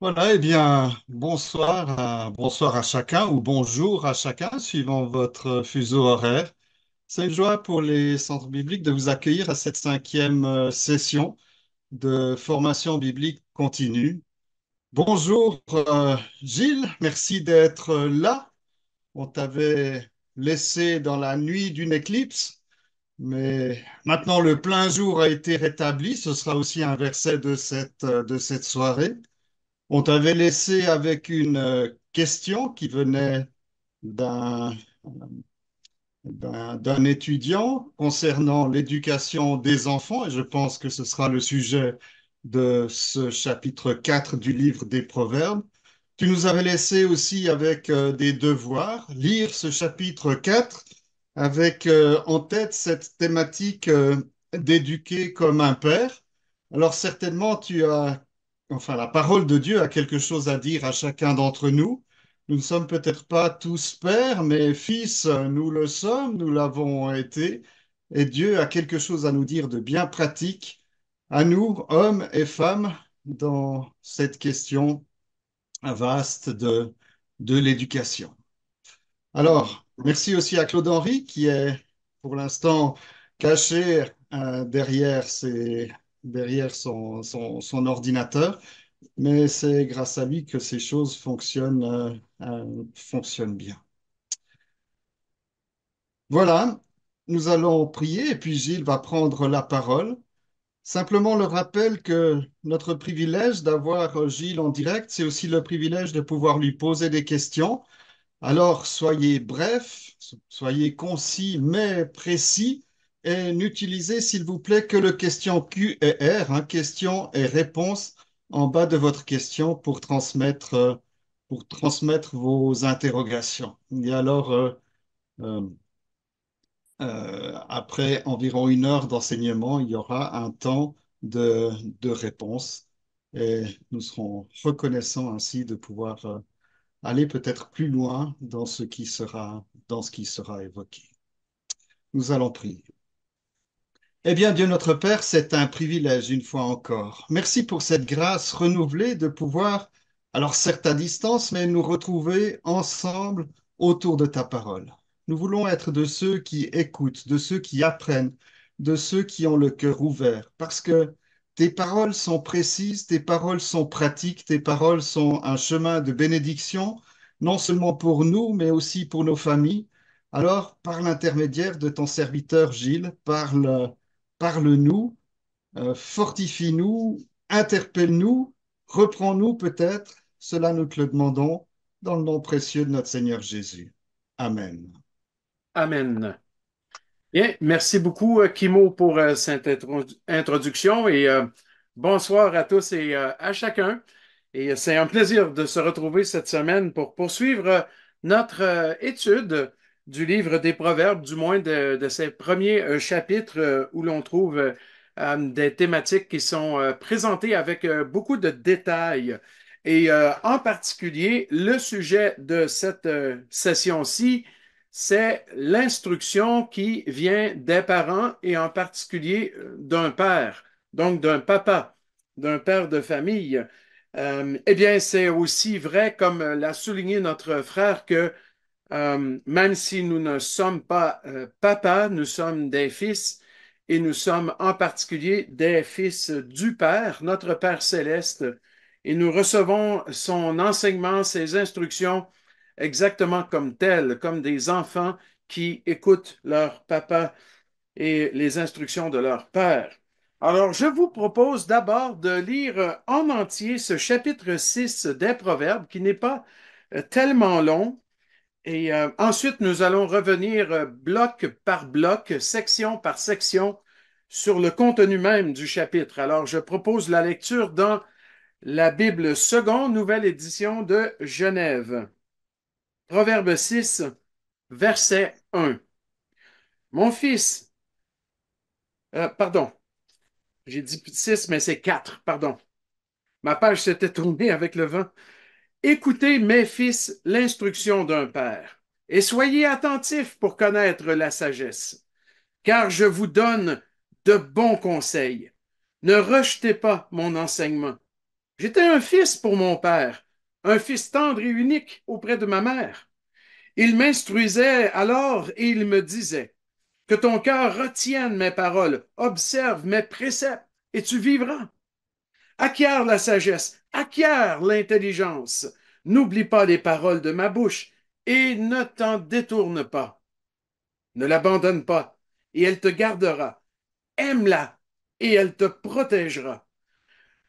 Voilà, eh bien, bonsoir à chacun ou bonjour à chacun, suivant votre fuseau horaire. C'est une joie pour les centres bibliques de vous accueillir à cette cinquième session de formation biblique continue. Bonjour Gilles, merci d'être là. On t'avait laissé dans la nuit d'une éclipse, mais maintenant le plein jour a été rétabli. Ce sera aussi un verset de cette soirée. On t'avait laissé avec une question qui venait d'un d'un étudiant concernant l'éducation des enfants, et je pense que ce sera le sujet de ce chapitre 4 du livre des Proverbes. Tu nous avais laissé aussi avec des devoirs, lire ce chapitre 4 avec en tête cette thématique d'éduquer comme un père. Alors certainement, enfin, la parole de Dieu a quelque chose à dire à chacun d'entre nous. Nous ne sommes peut-être pas tous pères, mais fils, nous le sommes, nous l'avons été, et Dieu a quelque chose à nous dire de bien pratique à nous, hommes et femmes, dans cette question vaste de l'éducation. Alors, merci aussi à Claude Henry qui est pour l'instant caché derrière son ordinateur, mais c'est grâce à lui que ces choses fonctionnent bien. Voilà, nous allons prier et puis Gilles va prendre la parole. Simplement le rappel que notre privilège d'avoir Gilles en direct, c'est aussi le privilège de pouvoir lui poser des questions. Alors soyez brefs, soyez concis mais précis et n'utilisez s'il vous plaît que le question Q et R, hein, question et réponse en bas de votre question pour transmettre vos interrogations. Et alors, euh, après environ une heure d'enseignement, il y aura un temps de réponse et nous serons reconnaissants ainsi de pouvoir aller peut-être plus loin dans ce qui sera évoqué. Nous allons prier. Eh bien, Dieu notre Père, c'est un privilège une fois encore. Merci pour cette grâce renouvelée de pouvoir, alors certes à distance, mais nous retrouver ensemble autour de ta parole. Nous voulons être de ceux qui écoutent, de ceux qui apprennent, de ceux qui ont le cœur ouvert, parce que tes paroles sont précises, tes paroles sont pratiques, tes paroles sont un chemin de bénédiction, non seulement pour nous, mais aussi pour nos familles. Alors, par l'intermédiaire de ton serviteur Gilles, parle-nous, fortifie-nous, interpelle-nous, reprends-nous peut-être. Cela nous te le demandons dans le nom précieux de notre Seigneur Jésus. Amen. Amen. Bien, merci beaucoup, Kimo, pour cette introduction et bonsoir à tous et à chacun. Et c'est un plaisir de se retrouver cette semaine pour poursuivre notre étude du livre des Proverbes, du moins de ces premiers chapitres où l'on trouve des thématiques qui sont présentées avec beaucoup de détails. Et en particulier, le sujet de cette session-ci, c'est l'instruction qui vient des parents et en particulier d'un père, donc d'un papa, d'un père de famille. Eh bien, c'est aussi vrai, comme l'a souligné notre frère, que même si nous ne sommes pas papa, nous sommes des fils et nous sommes en particulier des fils du Père, notre Père céleste, et nous recevons son enseignement, ses instructions exactement comme tels, comme des enfants qui écoutent leur papa et les instructions de leur père. Alors, je vous propose d'abord de lire en entier ce chapitre 6 des Proverbes, qui n'est pas tellement long, et ensuite, nous allons revenir bloc par bloc, section par section, sur le contenu même du chapitre. Alors, je propose la lecture dans la Bible seconde, nouvelle édition de Genève. Proverbe 6, verset 1. Mon fils, pardon, j'ai dit 6, mais c'est 4, pardon. Ma page s'était tournée avec le vent. Écoutez, mes fils, l'instruction d'un père, et soyez attentifs pour connaître la sagesse, car je vous donne de bons conseils. Ne rejetez pas mon enseignement. J'étais un fils pour mon père, un fils tendre et unique auprès de ma mère. Il m'instruisait alors et il me disait, que ton cœur retienne mes paroles, observe mes préceptes, et tu vivras. Acquiert la sagesse, acquiert l'intelligence. N'oublie pas les paroles de ma bouche et ne t'en détourne pas. Ne l'abandonne pas et elle te gardera. Aime-la et elle te protégera.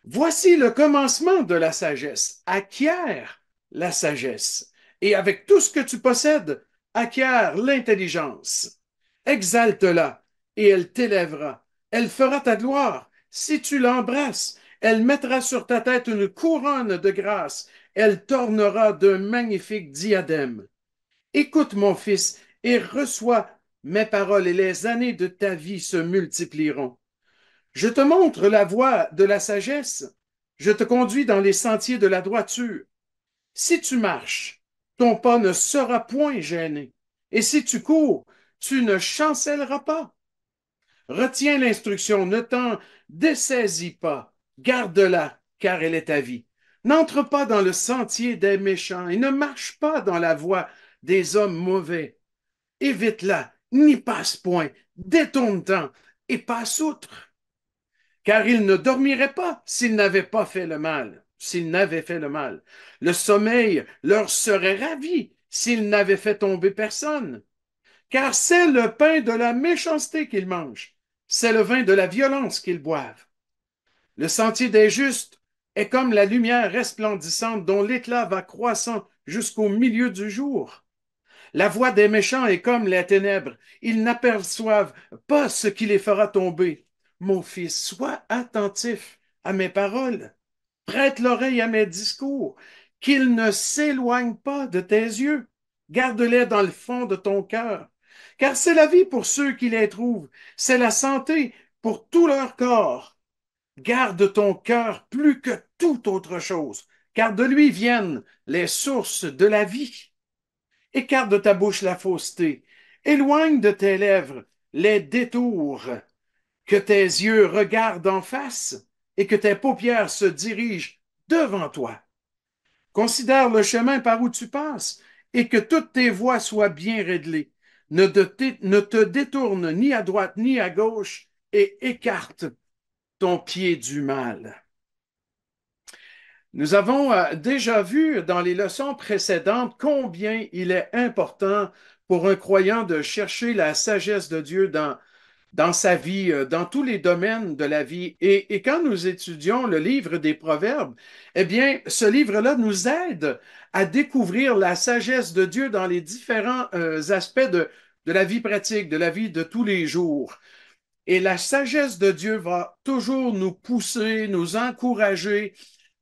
Voici le commencement de la sagesse. Acquiert la sagesse. Et avec tout ce que tu possèdes, acquiert l'intelligence. Exalte-la et elle t'élèvera. Elle fera ta gloire. Si tu l'embrasses, elle mettra sur ta tête une couronne de grâce. Elle t'ornera d'un magnifique diadème. Écoute, mon fils, et reçois mes paroles, et les années de ta vie se multiplieront. Je te montre la voie de la sagesse. Je te conduis dans les sentiers de la droiture. Si tu marches, ton pas ne sera point gêné. Et si tu cours, tu ne chancelleras pas. Retiens l'instruction, ne t'en dessaisis pas. Garde-la, car elle est ta vie. N'entre pas dans le sentier des méchants et ne marche pas dans la voie des hommes mauvais. Évite-la, n'y passe point, détourne-t'en et passe outre. Car ils ne dormiraient pas s'ils n'avaient pas fait le mal, s'ils n'avaient fait le mal. Le sommeil leur serait ravi s'ils n'avaient fait tomber personne. Car c'est le pain de la méchanceté qu'ils mangent, c'est le vin de la violence qu'ils boivent. Le sentier des justes est comme la lumière resplendissante dont l'éclat va croissant jusqu'au milieu du jour. La voie des méchants est comme les ténèbres. Ils n'aperçoivent pas ce qui les fera tomber. Mon fils, sois attentif à mes paroles. Prête l'oreille à mes discours, qu'ils ne s'éloignent pas de tes yeux. Garde-les dans le fond de ton cœur, car c'est la vie pour ceux qui les trouvent, c'est la santé pour tout leur corps. Garde ton cœur plus que toute autre chose, car de lui viennent les sources de la vie. Écarte de ta bouche la fausseté. Éloigne de tes lèvres les détours. Que tes yeux regardent en face et que tes paupières se dirigent devant toi. Considère le chemin par où tu passes et que toutes tes voies soient bien réglées. Ne te détourne ni à droite ni à gauche et écarte ton pied du mal. Nous avons déjà vu dans les leçons précédentes combien il est important pour un croyant de chercher la sagesse de Dieu dans sa vie, dans tous les domaines de la vie. Et quand nous étudions le livre des Proverbes, eh bien, ce livre-là nous aide à découvrir la sagesse de Dieu dans les différents aspects de la vie pratique, de la vie de tous les jours. Et la sagesse de Dieu va toujours nous pousser, nous encourager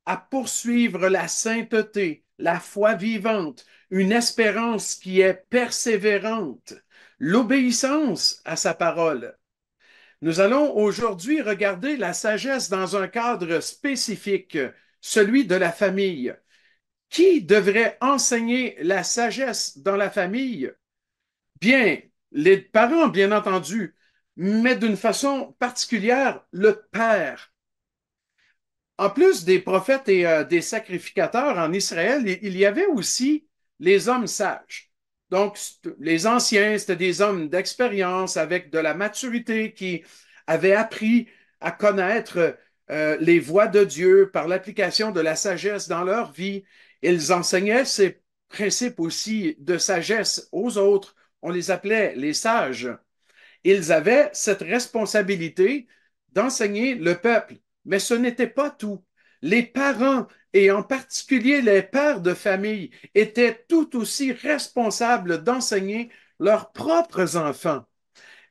à poursuivre la sainteté, la foi vivante, une espérance qui est persévérante, l'obéissance à sa parole. Nous allons aujourd'hui regarder la sagesse dans un cadre spécifique, celui de la famille. Qui devrait enseigner la sagesse dans la famille? Bien, les parents, bien entendu, mais d'une façon particulière, le père. En plus des prophètes et des sacrificateurs en Israël, il y avait aussi les hommes sages. Donc, les anciens, c'était des hommes d'expérience avec de la maturité qui avaient appris à connaître les voies de Dieu par l'application de la sagesse dans leur vie. Ils enseignaient ces principes aussi de sagesse aux autres. On les appelait les sages. Ils avaient cette responsabilité d'enseigner le peuple. Mais ce n'était pas tout. Les parents, et en particulier les pères de famille, étaient tout aussi responsables d'enseigner leurs propres enfants.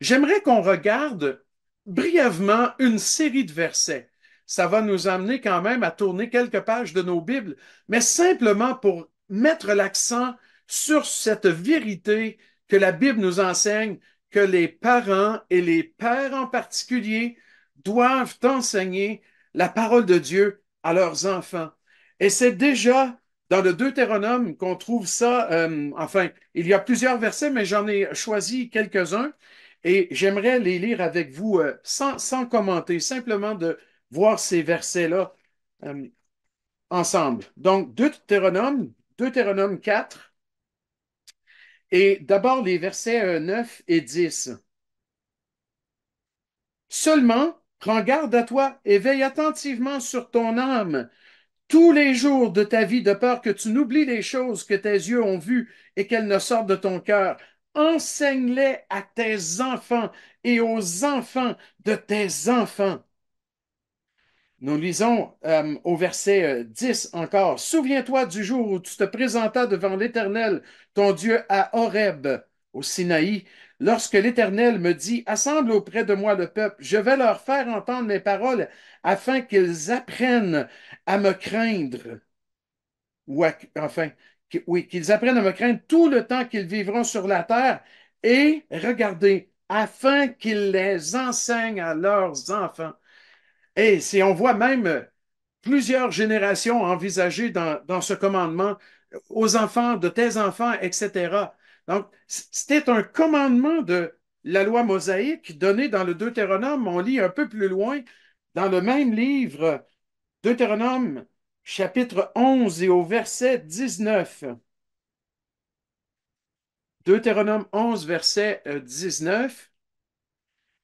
J'aimerais qu'on regarde brièvement une série de versets. Ça va nous amener quand même à tourner quelques pages de nos Bibles, mais simplement pour mettre l'accent sur cette vérité que la Bible nous enseigne, que les parents et les pères en particulier doivent enseigner la parole de Dieu à leurs enfants. Et c'est déjà dans le Deutéronome qu'on trouve ça, enfin, il y a plusieurs versets, mais j'en ai choisi quelques-uns et j'aimerais les lire avec vous sans commenter, simplement de voir ces versets-là. Euh, ensemble. Donc, Deutéronome 4, et d'abord les versets 9 et 10. Seulement, prends garde à toi et veille attentivement sur ton âme tous les jours de ta vie, de peur que tu n'oublies les choses que tes yeux ont vues et qu'elles ne sortent de ton cœur. Enseigne-les à tes enfants et aux enfants de tes enfants. Nous lisons au verset 10 encore. Souviens-toi du jour où tu te présentas devant l'Éternel, ton Dieu, à Horeb, au Sinaï, lorsque l'Éternel me dit, assemble auprès de moi le peuple, je vais leur faire entendre mes paroles afin qu'ils apprennent à me craindre, enfin, oui, qu'ils apprennent à me craindre tout le temps qu'ils vivront sur la terre et, regardez, afin qu'ils les enseignent à leurs enfants. Et si on voit même plusieurs générations envisagées dans ce commandement, aux enfants, de tes enfants, etc. Donc, c'était un commandement de la loi mosaïque donné dans le Deutéronome. On lit un peu plus loin dans le même livre, Deutéronome chapitre 11 et au verset 19. Deutéronome 11, verset 19.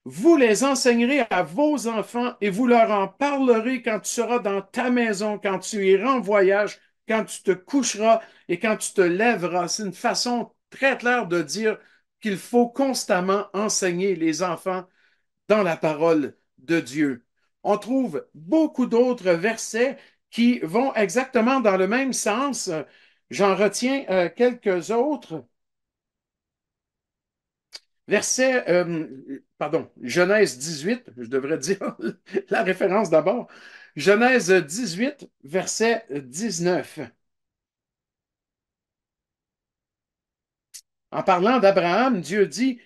Vous les enseignerez à vos enfants et vous leur en parlerez quand tu seras dans ta maison, quand tu iras en voyage, quand tu te coucheras et quand tu te lèveras. C'est une façon très claire de dire qu'il faut constamment enseigner les enfants dans la parole de Dieu. On trouve beaucoup d'autres versets qui vont exactement dans le même sens. J'en retiens quelques autres. Genèse 18, je devrais dire la référence d'abord. Genèse 18, verset 19. En parlant d'Abraham, Dieu dit,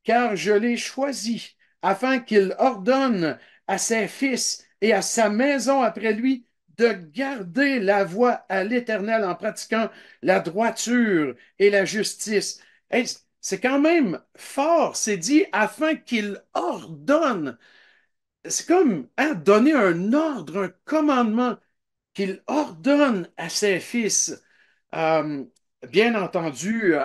car je l'ai choisi afin qu'il ordonne à ses fils et à sa maison après lui de garder la voie à l'Éternel en pratiquant la droiture et la justice. Hey, c'est quand même fort, c'est dit afin qu'il ordonne. C'est comme donner un ordre, un commandement qu'il ordonne à ses fils. Euh, Bien entendu,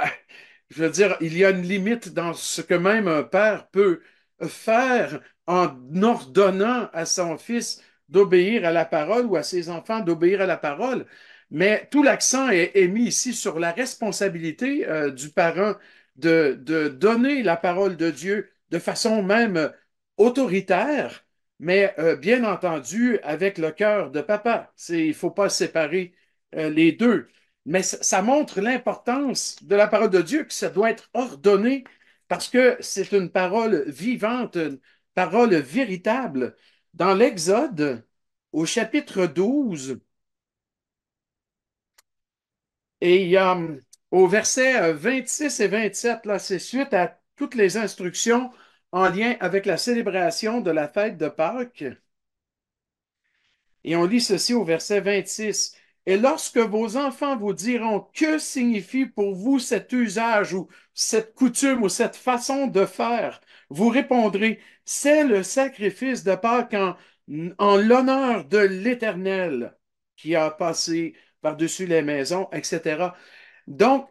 je veux dire, il y a une limite dans ce que même un père peut faire en ordonnant à son fils d'obéir à la parole ou à ses enfants d'obéir à la parole. Mais tout l'accent est mis ici sur la responsabilité du parent de donner la parole de Dieu de façon même autoritaire, mais bien entendu avec le cœur de papa. Il ne faut pas séparer les deux. Mais ça montre l'importance de la parole de Dieu, que ça doit être ordonné parce que c'est une parole vivante, une parole véritable. Dans l'Exode, au chapitre 12, et il y a au verset 26 et 27, là, c'est suite à toutes les instructions en lien avec la célébration de la fête de Pâques. Et on lit ceci au verset 26. Et lorsque vos enfants vous diront que signifie pour vous cet usage ou cette coutume ou cette façon de faire, vous répondrez, c'est le sacrifice de Pâques en l'honneur de l'Éternel qui a passé par-dessus les maisons, etc. Donc,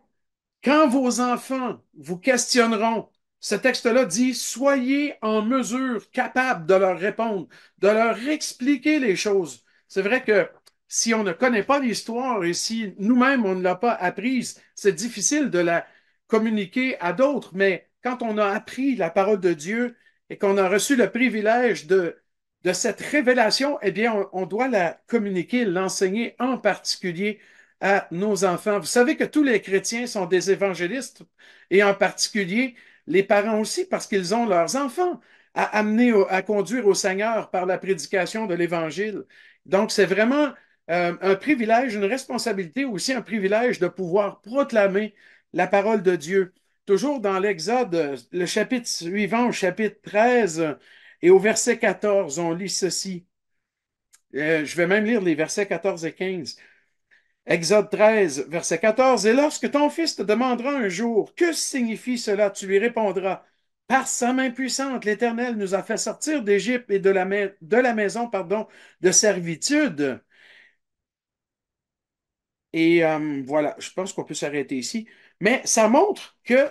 quand vos enfants vous questionneront, ce texte-là dit, soyez en mesure, capable de leur répondre, de leur expliquer les choses. C'est vrai que si on ne connaît pas l'histoire et si nous-mêmes on ne l'a pas apprise, c'est difficile de la communiquer à d'autres, mais quand on a appris la parole de Dieu et qu'on a reçu le privilège de cette révélation, eh bien, on doit la communiquer, l'enseigner en particulier à nos enfants. Vous savez que tous les chrétiens sont des évangélistes et en particulier les parents aussi parce qu'ils ont leurs enfants à amener, à conduire au Seigneur par la prédication de l'Évangile. Donc, c'est vraiment un privilège, une responsabilité, aussi un privilège de pouvoir proclamer la parole de Dieu. Toujours dans l'Exode, le chapitre suivant, au chapitre 13 et au verset 14, on lit ceci. Je vais même lire les versets 14 et 15. Exode 13, verset 14. Et lorsque ton fils te demandera un jour, que signifie cela, tu lui répondras, par sa main puissante, l'Éternel nous a fait sortir d'Égypte et de la maison de servitude. Et voilà, je pense qu'on peut s'arrêter ici. Mais ça montre que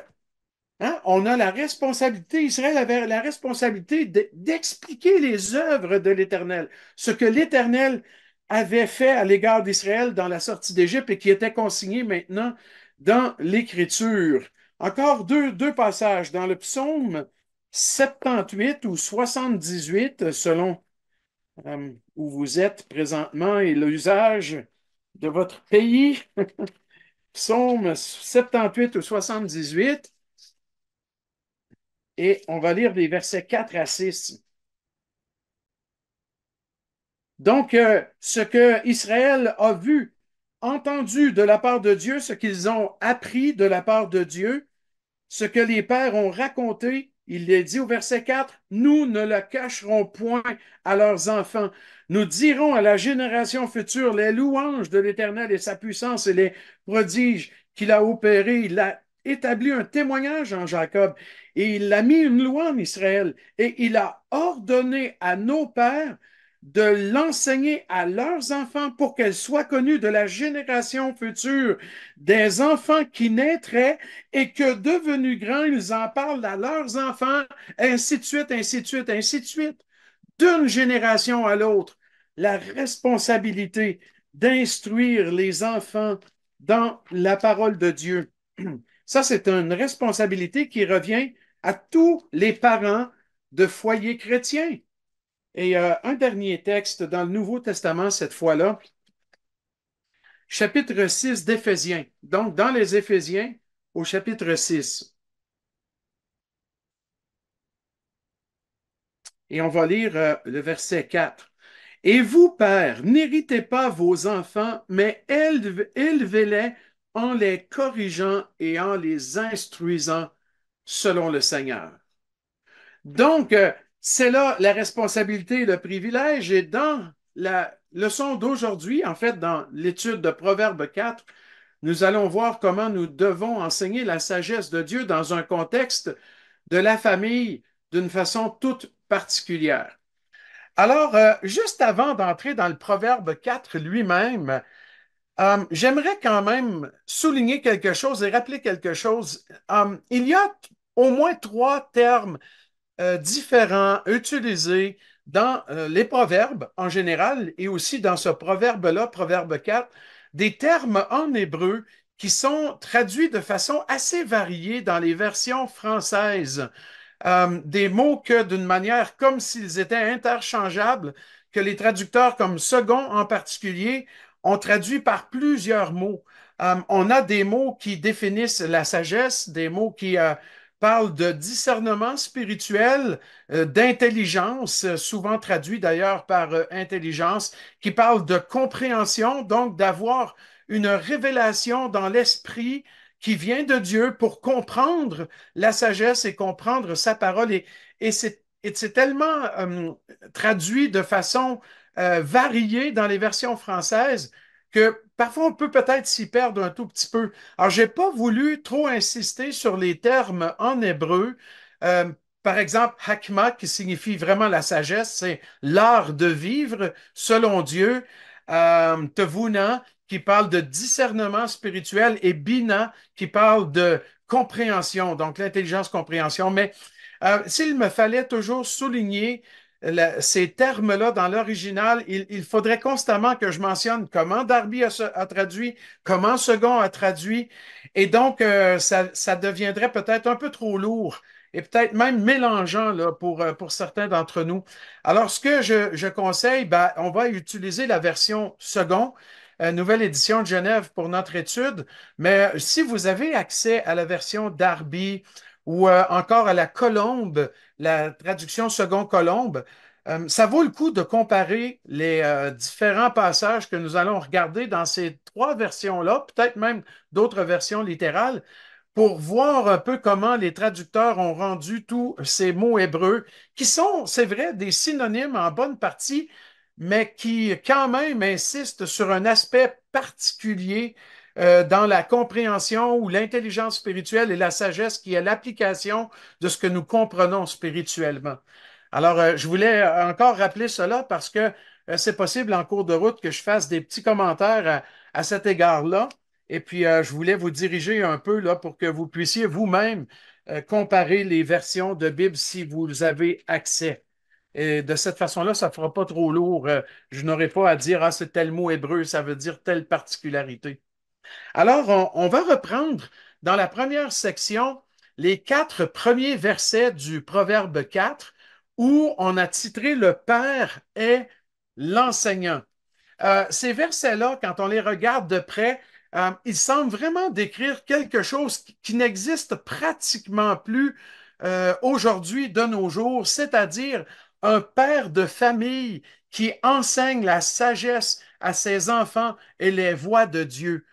hein, on a la responsabilité, Israël avait la responsabilité d'expliquer les œuvres de l'Éternel, ce que l'Éternel avait fait à l'égard d'Israël dans la sortie d'Égypte et qui était consigné maintenant dans l'Écriture. Encore deux passages dans le psaume 78 ou 78, selon où vous êtes présentement et l'usage de votre pays. Psaume 78 ou 78. Et on va lire des versets 4 à 6. Donc, ce que Israël a vu, entendu de la part de Dieu, ce qu'ils ont appris de la part de Dieu, ce que les pères ont raconté, il est dit au verset 4, nous ne le cacherons point à leurs enfants. Nous dirons à la génération future les louanges de l'Éternel et sa puissance et les prodiges qu'il a opérés. Il a établi un témoignage en Jacob et il a mis une loi en Israël et il a ordonné à nos pères de l'enseigner à leurs enfants pour qu'elle soit connue de la génération future, des enfants qui naîtraient et que devenus grands, ils en parlent à leurs enfants, ainsi de suite, ainsi de suite, ainsi de suite, d'une génération à l'autre. La responsabilité d'instruire les enfants dans la parole de Dieu. Ça, c'est une responsabilité qui revient à tous les parents de foyers chrétiens. Et un dernier texte dans le Nouveau Testament, cette fois-là, chapitre 6 d'Éphésiens. Donc, dans les Éphésiens, au chapitre 6. Et on va lire le verset 4. Et vous, pères, n'héritez pas vos enfants, mais élevez-les en les corrigeant et en les instruisant selon le Seigneur. Donc, c'est là la responsabilité et le privilège. Et dans la leçon d'aujourd'hui, en fait, dans l'étude de Proverbe 4, nous allons voir comment nous devons enseigner la sagesse de Dieu dans un contexte de la famille d'une façon toute particulière. Alors, juste avant d'entrer dans le Proverbe 4 lui-même, j'aimerais quand même souligner quelque chose et rappeler quelque chose. Il y a au moins trois termes différents utilisés dans les proverbes en général et aussi dans ce proverbe-là, Proverbe 4, des termes en hébreu qui sont traduits de façon assez variée dans les versions françaises. Des mots que d'une manière comme s'ils étaient interchangeables, que les traducteurs comme second en particulier ont traduit par plusieurs mots. On a des mots qui définissent la sagesse, des mots qui parlent de discernement spirituel, d'intelligence, souvent traduit d'ailleurs par intelligence, qui parlent de compréhension, donc d'avoir une révélation dans l'esprit qui vient de Dieu pour comprendre la sagesse et comprendre sa parole. Et c'est tellement traduit de façon variée dans les versions françaises que parfois on peut peut-être s'y perdre un tout petit peu. Alors, j'ai pas voulu trop insister sur les termes en hébreu. Euh, Par exemple, hakma, qui signifie vraiment la sagesse, c'est l'art de vivre selon Dieu. Tevuna, qui parle de discernement spirituel, et Bina, qui parle de compréhension, donc l'intelligence-compréhension. Mais s'il me fallait toujours souligner ces termes-là dans l'original, il faudrait constamment que je mentionne comment Darby a traduit, comment Second a traduit, et donc ça deviendrait peut-être un peu trop lourd et peut-être même mélangeant là, pour certains d'entre nous. Alors, ce que je conseille, ben, on va utiliser la version Second, nouvelle édition de Genève pour notre étude, mais si vous avez accès à la version Darby, ou encore à la Colombe, la traduction Second Colombe. Ça vaut le coup de comparer les différents passages que nous allons regarder dans ces trois versions-là, peut-être même d'autres versions littérales, pour voir un peu comment les traducteurs ont rendu tous ces mots hébreux, qui sont, c'est vrai, des synonymes en bonne partie, mais qui quand même insistent sur un aspect particulier dans la compréhension ou l'intelligence spirituelle et la sagesse qui est l'application de ce que nous comprenons spirituellement. Alors, je voulais encore rappeler cela parce que c'est possible en cours de route que je fasse des petits commentaires à cet égard-là. Et puis, je voulais vous diriger un peu là pour que vous puissiez vous-même comparer les versions de Bible si vous avez accès. Et de cette façon-là, ça ne fera pas trop lourd. Je n'aurai pas à dire, ah, c'est tel mot hébreu, ça veut dire telle particularité. Alors, on va reprendre dans la première section les 4 premiers versets du Proverbe 4, où on a titré Le Père est l'enseignant. Ces versets-là, quand on les regarde de près, ils semblent vraiment décrire quelque chose qui n'existe pratiquement plus aujourd'hui, de nos jours, c'est-à-dire un père de famille qui enseigne la sagesse à ses enfants et les voies de Dieu.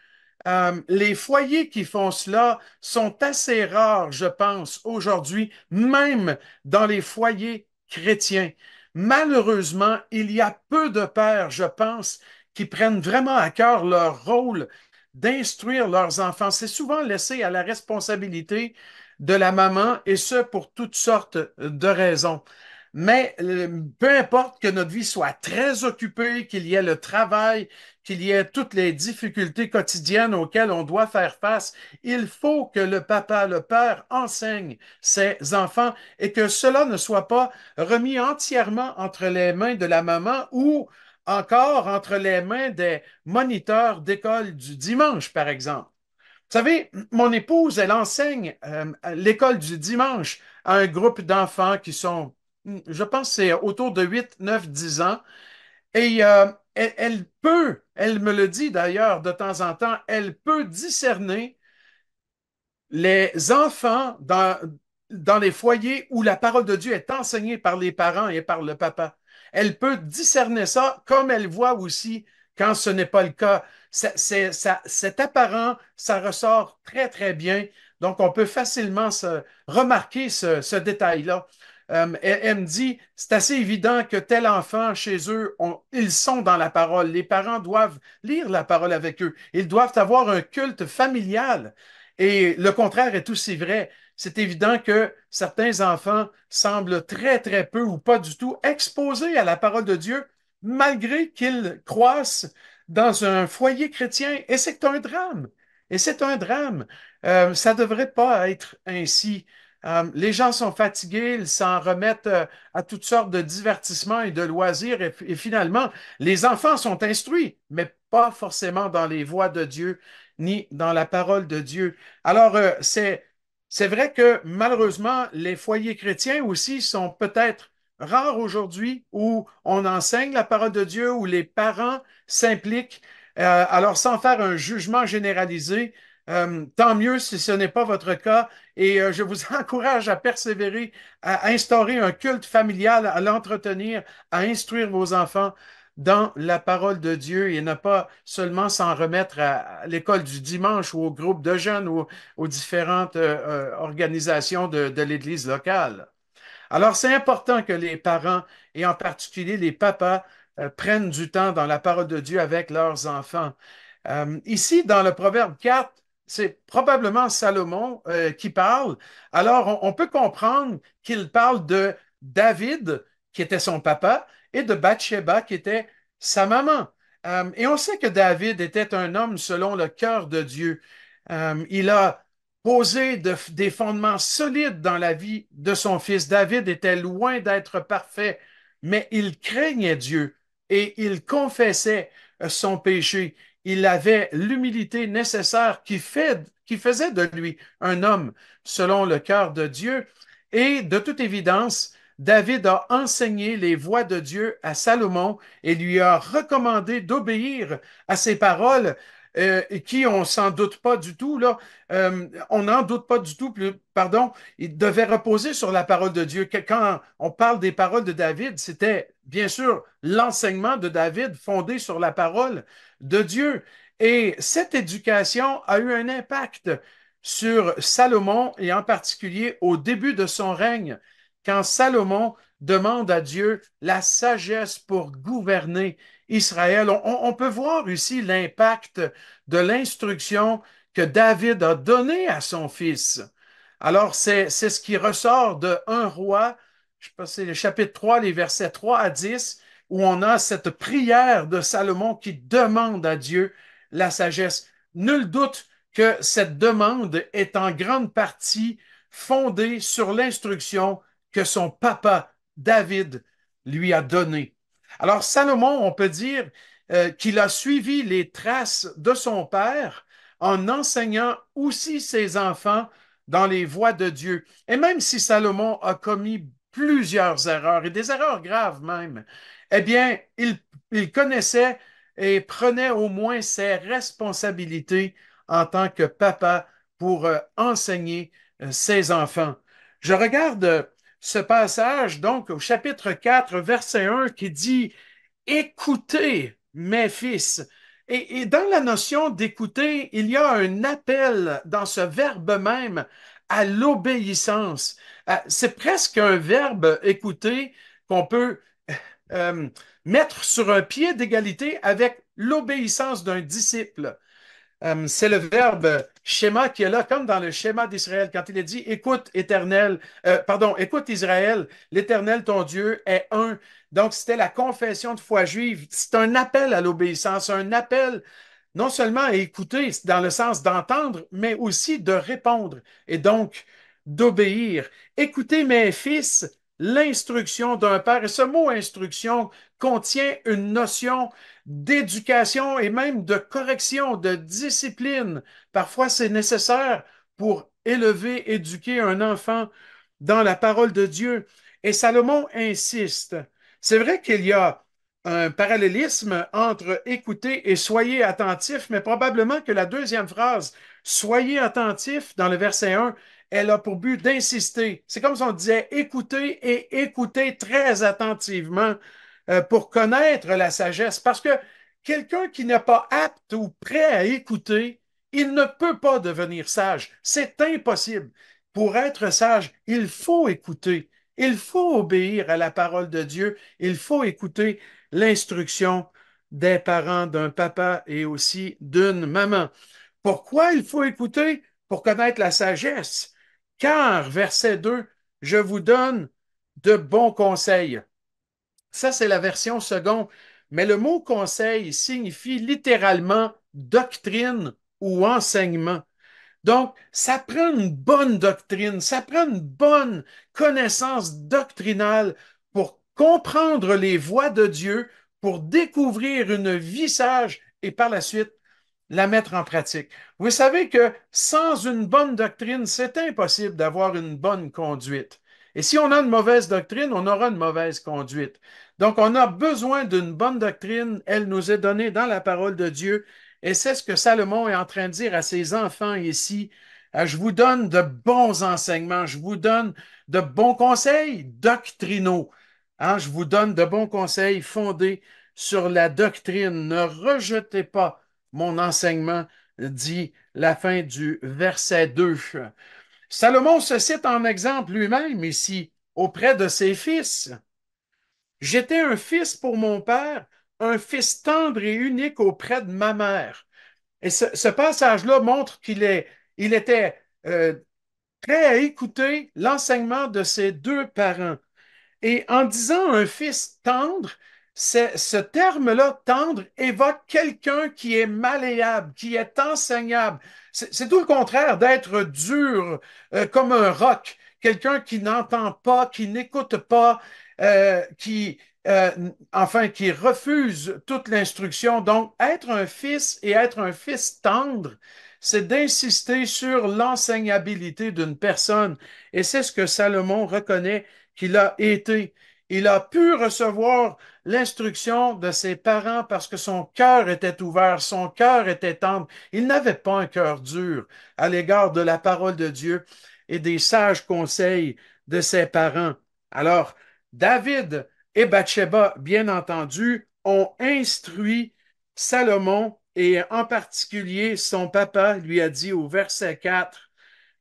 Les foyers qui font cela sont assez rares, je pense, aujourd'hui, même dans les foyers chrétiens. Malheureusement, il y a peu de pères, je pense, qui prennent vraiment à cœur leur rôle d'instruire leurs enfants. C'est souvent laissé à la responsabilité de la maman, et ce, pour toutes sortes de raisons. Mais peu importe que notre vie soit très occupée, qu'il y ait le travail, qu'il y ait toutes les difficultés quotidiennes auxquelles on doit faire face, il faut que le papa, le père enseigne ses enfants et que cela ne soit pas remis entièrement entre les mains de la maman ou encore entre les mains des moniteurs d'école du dimanche, par exemple. Vous savez, mon épouse, elle enseigne l'école du dimanche à un groupe d'enfants qui sont, je pense, c'est autour de 8, 9, 10 ans. Et elle peut, elle me le dit d'ailleurs de temps en temps, elle peut discerner les enfants dans les foyers où la parole de Dieu est enseignée par les parents et par le papa. Elle peut discerner ça comme elle voit aussi quand ce n'est pas le cas. C'est apparent, ça ressort très, très bien. Donc, on peut facilement remarquer ce détail-là. Elle me dit, c'est assez évident que tel enfant chez eux, ils sont dans la parole. Les parents doivent lire la parole avec eux. Ils doivent avoir un culte familial. Et le contraire est aussi vrai. C'est évident que certains enfants semblent très, très peu ou pas du tout exposés à la parole de Dieu, malgré qu'ils croissent dans un foyer chrétien. Et c'est un drame. Et c'est un drame. Ça ne devrait pas être ainsi. Les gens sont fatigués, ils s'en remettent à toutes sortes de divertissements et de loisirs, et finalement, les enfants sont instruits, mais pas forcément dans les voies de Dieu ni dans la parole de Dieu. Alors, c'est vrai que malheureusement, les foyers chrétiens aussi sont peut-être rares aujourd'hui où on enseigne la parole de Dieu, où les parents s'impliquent. Alors, sans faire un jugement généralisé, tant mieux si ce n'est pas votre cas. Et je vous encourage à persévérer, à instaurer un culte familial, à l'entretenir, à instruire vos enfants dans la parole de Dieu et ne pas seulement s'en remettre à l'école du dimanche ou au groupe de jeunes ou aux différentes organisations de l'Église locale. Alors, c'est important que les parents, et en particulier les papas, prennent du temps dans la parole de Dieu avec leurs enfants. Ici, dans le Proverbe 4, c'est probablement Salomon qui parle. Alors, on peut comprendre qu'il parle de David, qui était son papa, et de Bathsheba, qui était sa maman. Et on sait que David était un homme selon le cœur de Dieu. Il a posé des fondements solides dans la vie de son fils. David était loin d'être parfait, mais il craignait Dieu et il confessait son péché. Il avait l'humilité nécessaire qui faisait de lui un homme selon le cœur de Dieu. Et de toute évidence, David a enseigné les voies de Dieu à Salomon et lui a recommandé d'obéir à ses paroles, qui, on s'en doute pas du tout, là, on n'en doute pas du tout, pardon, il devait reposer sur la parole de Dieu. Quand on parle des paroles de David, c'était bien sûr l'enseignement de David fondé sur la parole de Dieu. Et cette éducation a eu un impact sur Salomon et en particulier au début de son règne, quand Salomon demande à Dieu la sagesse pour gouverner Israël. On peut voir ici l'impact de l'instruction que David a donnée à son fils. Alors, c'est ce qui ressort de un roi, je pense que c'est le chapitre 3, les versets 3 à 10, où on a cette prière de Salomon qui demande à Dieu la sagesse. Nul doute que cette demande est en grande partie fondée sur l'instruction que son papa David lui a donnée. Alors Salomon, on peut dire qu'il a suivi les traces de son père en enseignant aussi ses enfants dans les voies de Dieu. Et même si Salomon a commis plusieurs erreurs, et des erreurs graves même, eh bien, il connaissait et prenait au moins ses responsabilités en tant que papa pour enseigner ses enfants. Je regarde ce passage, donc au chapitre 4, verset 1, qui dit écoutez, mes fils. Et dans la notion d'écouter, il y a un appel dans ce verbe même à l'obéissance. C'est presque un verbe écouter qu'on peut euh, mettre sur un pied d'égalité avec l'obéissance d'un disciple. C'est le verbe schéma qui est là, comme dans le schéma d'Israël, quand il est dit écoute éternel, pardon, écoute Israël, l'éternel ton Dieu est un. Donc, c'était la confession de foi juive. C'est un appel à l'obéissance, un appel non seulement à écouter dans le sens d'entendre, mais aussi de répondre et donc d'obéir. Écoutez, mes fils, l'instruction d'un père. Et ce mot instruction contient une notion d'éducation et même de correction, de discipline. Parfois, c'est nécessaire pour élever, éduquer un enfant dans la parole de Dieu. Et Salomon insiste. C'est vrai qu'il y a un parallélisme entre écouter et soyez attentifs, mais probablement que la deuxième phrase, soyez attentifs, dans le verset 1, elle a pour but d'insister. C'est comme si on disait écoutez et écoutez très attentivement pour connaître la sagesse. Parce que quelqu'un qui n'est pas apte ou prêt à écouter, il ne peut pas devenir sage. C'est impossible. Pour être sage, il faut écouter. Il faut obéir à la parole de Dieu. Il faut écouter l'instruction des parents, d'un papa et aussi d'une maman. Pourquoi il faut écouter? Pour connaître la sagesse. Car, verset 2, je vous donne de bons conseils. Ça, c'est la version seconde. Mais le mot conseil signifie littéralement doctrine ou enseignement. Donc, ça prend une bonne doctrine, ça prend une bonne connaissance doctrinale pour comprendre les voies de Dieu, pour découvrir une vie sage et par la suite la mettre en pratique. Vous savez que sans une bonne doctrine, c'est impossible d'avoir une bonne conduite. Et si on a une mauvaise doctrine, on aura une mauvaise conduite. Donc, on a besoin d'une bonne doctrine. Elle nous est donnée dans la parole de Dieu. Et c'est ce que Salomon est en train de dire à ses enfants ici. Je vous donne de bons enseignements, je vous donne de bons conseils doctrinaux. Je vous donne de bons conseils fondés sur la doctrine. Ne rejetez pas mon enseignement, dit la fin du verset 2. Salomon se cite en exemple lui-même ici auprès de ses fils. J'étais un fils pour mon père, un fils tendre et unique auprès de ma mère. Et ce passage-là montre il était prêt à écouter l'enseignement de ses deux parents. Et en disant un fils tendre, ce terme-là, tendre, évoque quelqu'un qui est malléable, qui est enseignable. C'est tout le contraire d'être dur comme un roc, quelqu'un qui n'entend pas, qui n'écoute pas, euh, enfin, qui refuse toute l'instruction. Donc, être un fils et être un fils tendre, c'est d'insister sur l'enseignabilité d'une personne. Et c'est ce que Salomon reconnaît qu'il a été. Il a pu recevoir l'instruction de ses parents parce que son cœur était ouvert, son cœur était tendre. Il n'avait pas un cœur dur à l'égard de la parole de Dieu et des sages conseils de ses parents. Alors, David et Bathsheba, bien entendu, ont instruit Salomon et en particulier son papa lui a dit au verset 4,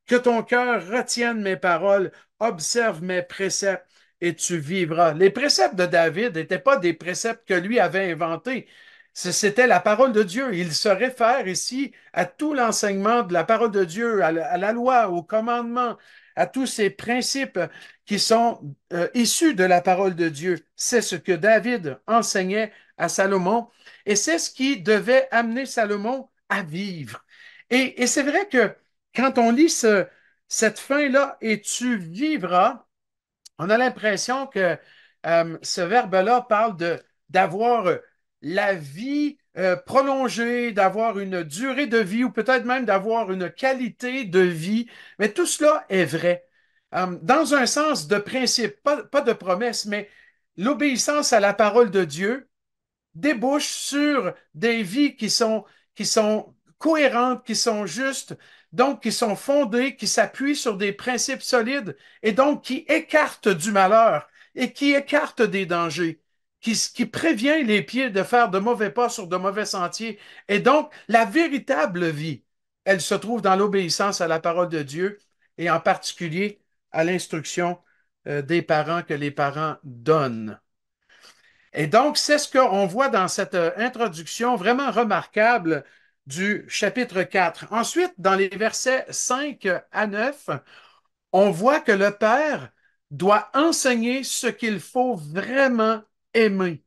que ton cœur retienne mes paroles, observe mes préceptes et tu vivras. Les préceptes de David n'étaient pas des préceptes que lui avait inventés. C'était la parole de Dieu. Il se réfère ici à tout l'enseignement de la parole de Dieu, à la loi, au commandement. à tous ces principes qui sont issus de la parole de Dieu. C'est ce que David enseignait à Salomon et c'est ce qui devait amener Salomon à vivre. Et c'est vrai que quand on lit cette fin-là, et tu vivras, on a l'impression que ce verbe-là parle d'avoir la vie prolongée, d'avoir une durée de vie ou peut-être même d'avoir une qualité de vie. Mais tout cela est vrai. Dans un sens de principe, pas de promesse, mais l'obéissance à la parole de Dieu débouche sur des vies qui sont cohérentes, qui sont justes, donc qui sont fondées, qui s'appuient sur des principes solides et donc qui écartent du malheur et qui écartent des dangers, qui prévient les pieds de faire de mauvais pas sur de mauvais sentiers. Et donc, la véritable vie, elle se trouve dans l'obéissance à la parole de Dieu et en particulier à l'instruction des parents que les parents donnent. Et donc, c'est ce qu'on voit dans cette introduction vraiment remarquable du chapitre 4. Ensuite, dans les versets 5 à 9, on voit que le Père doit enseigner ce qu'il faut vraiment aimer.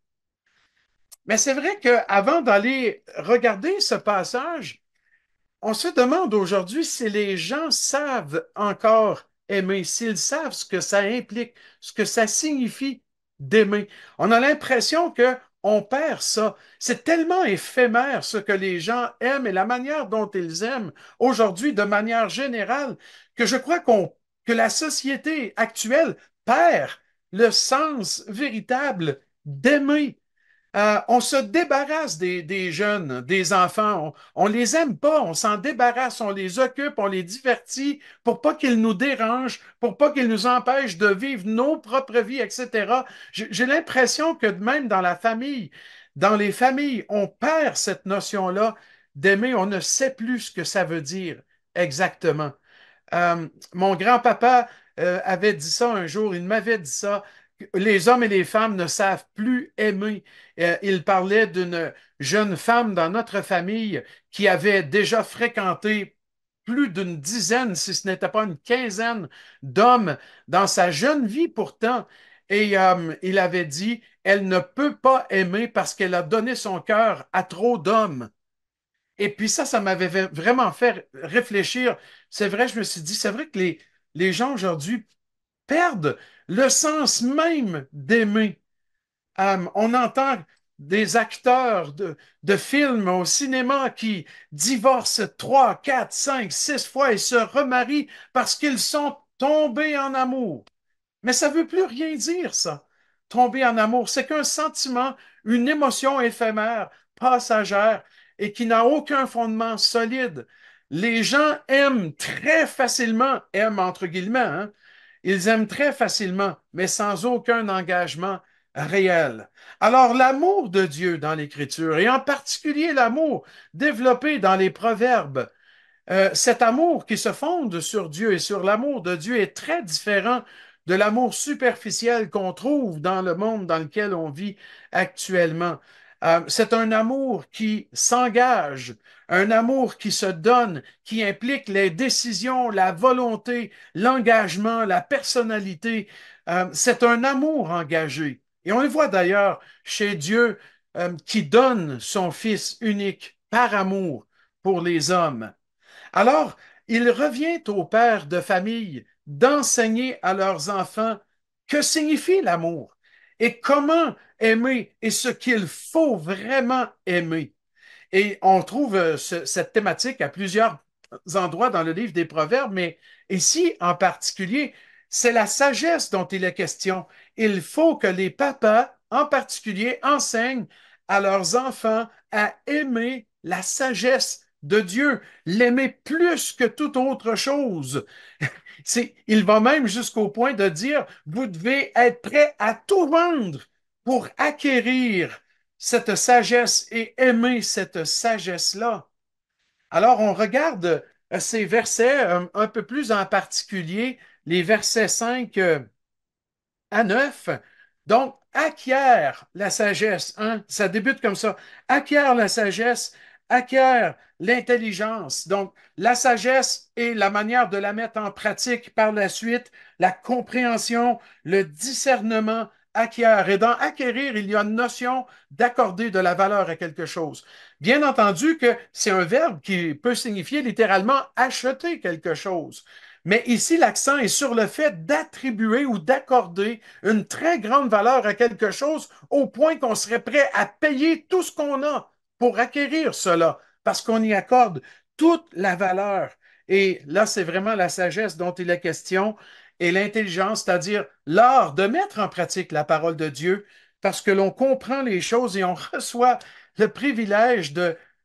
Mais c'est vrai qu'avant d'aller regarder ce passage, on se demande aujourd'hui si les gens savent encore aimer, s'ils savent ce que ça implique, ce que ça signifie d'aimer. On a l'impression que on perd ça. C'est tellement éphémère ce que les gens aiment et la manière dont ils aiment aujourd'hui de manière générale que je crois que la société actuelle perd le sens véritable d'aimer. On se débarrasse des jeunes, des enfants. On les aime pas, on s'en débarrasse, on les occupe, on les divertit pour pas qu'ils nous dérangent, pour pas qu'ils nous empêchent de vivre nos propres vies, etc. J'ai l'impression que même dans la famille, dans les familles, on perd cette notion-là d'aimer. On ne sait plus ce que ça veut dire exactement. Mon grand-papa avait dit ça un jour, il m'avait dit ça. Les hommes et les femmes ne savent plus aimer. Il parlait d'une jeune femme dans notre famille qui avait déjà fréquenté plus d'une dizaine, si ce n'était pas une quinzaine d'hommes dans sa jeune vie pourtant. Et il avait dit, elle ne peut pas aimer parce qu'elle a donné son cœur à trop d'hommes. Et puis ça m'avait vraiment fait réfléchir. C'est vrai, je me suis dit, c'est vrai que les gens aujourd'hui perdent le sens même d'aimer. On entend des acteurs de films au cinéma qui divorcent trois, quatre, cinq, six fois et se remarient parce qu'ils sont tombés en amour. Mais ça ne veut plus rien dire, ça. Tomber en amour, c'est qu'un sentiment, une émotion éphémère, passagère et qui n'a aucun fondement solide. Les gens aiment très facilement, aiment entre guillemets, hein, ils aiment très facilement, mais sans aucun engagement réel. Alors, l'amour de Dieu dans l'Écriture, et en particulier l'amour développé dans les Proverbes, cet amour qui se fonde sur Dieu et sur l'amour de Dieu est très différent de l'amour superficiel qu'on trouve dans le monde dans lequel on vit actuellement. C'est un amour qui s'engage, un amour qui se donne, qui implique les décisions, la volonté, l'engagement, la personnalité. C'est un amour engagé. Et on le voit d'ailleurs chez Dieu qui donne son Fils unique par amour pour les hommes. Alors, il revient aux pères de famille d'enseigner à leurs enfants que signifie l'amour et comment aimer et ce qu'il faut vraiment aimer. Et on trouve cette thématique à plusieurs endroits dans le livre des Proverbes, mais ici en particulier, c'est la sagesse dont il est question. Il faut que les papas, en particulier, enseignent à leurs enfants à aimer la sagesse de Dieu, l'aimer plus que toute autre chose. Il va même jusqu'au point de dire, vous devez être prêt à tout vendre pour acquérir cette sagesse et aimer cette sagesse-là. Alors, on regarde ces versets un peu plus en particulier, les versets 5 à 9. Donc, acquiert la sagesse. Hein? Ça débute comme ça. Acquiert la sagesse, acquiert l'intelligence. Donc, la sagesse et la manière de la mettre en pratique par la suite, la compréhension, le discernement acquiert. Et dans acquérir, il y a une notion d'accorder de la valeur à quelque chose. Bien entendu que c'est un verbe qui peut signifier littéralement acheter quelque chose. Mais ici, l'accent est sur le fait d'attribuer ou d'accorder une très grande valeur à quelque chose au point qu'on serait prêt à payer tout ce qu'on a pour acquérir cela, parce qu'on y accorde toute la valeur. Et là, c'est vraiment la sagesse dont il est question et l'intelligence, c'est-à-dire l'art de mettre en pratique la parole de Dieu, parce que l'on comprend les choses et on reçoit le privilège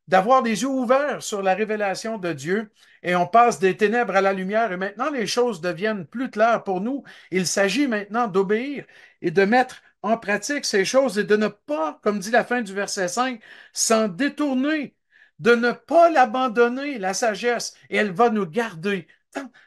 d'avoir les yeux ouverts sur la révélation de Dieu et on passe des ténèbres à la lumière et maintenant les choses deviennent plus claires pour nous. Il s'agit maintenant d'obéir et de mettre en pratique ces choses et de ne pas, comme dit la fin du verset 5, s'en détourner, de ne pas l'abandonner, la sagesse, et elle va nous garder.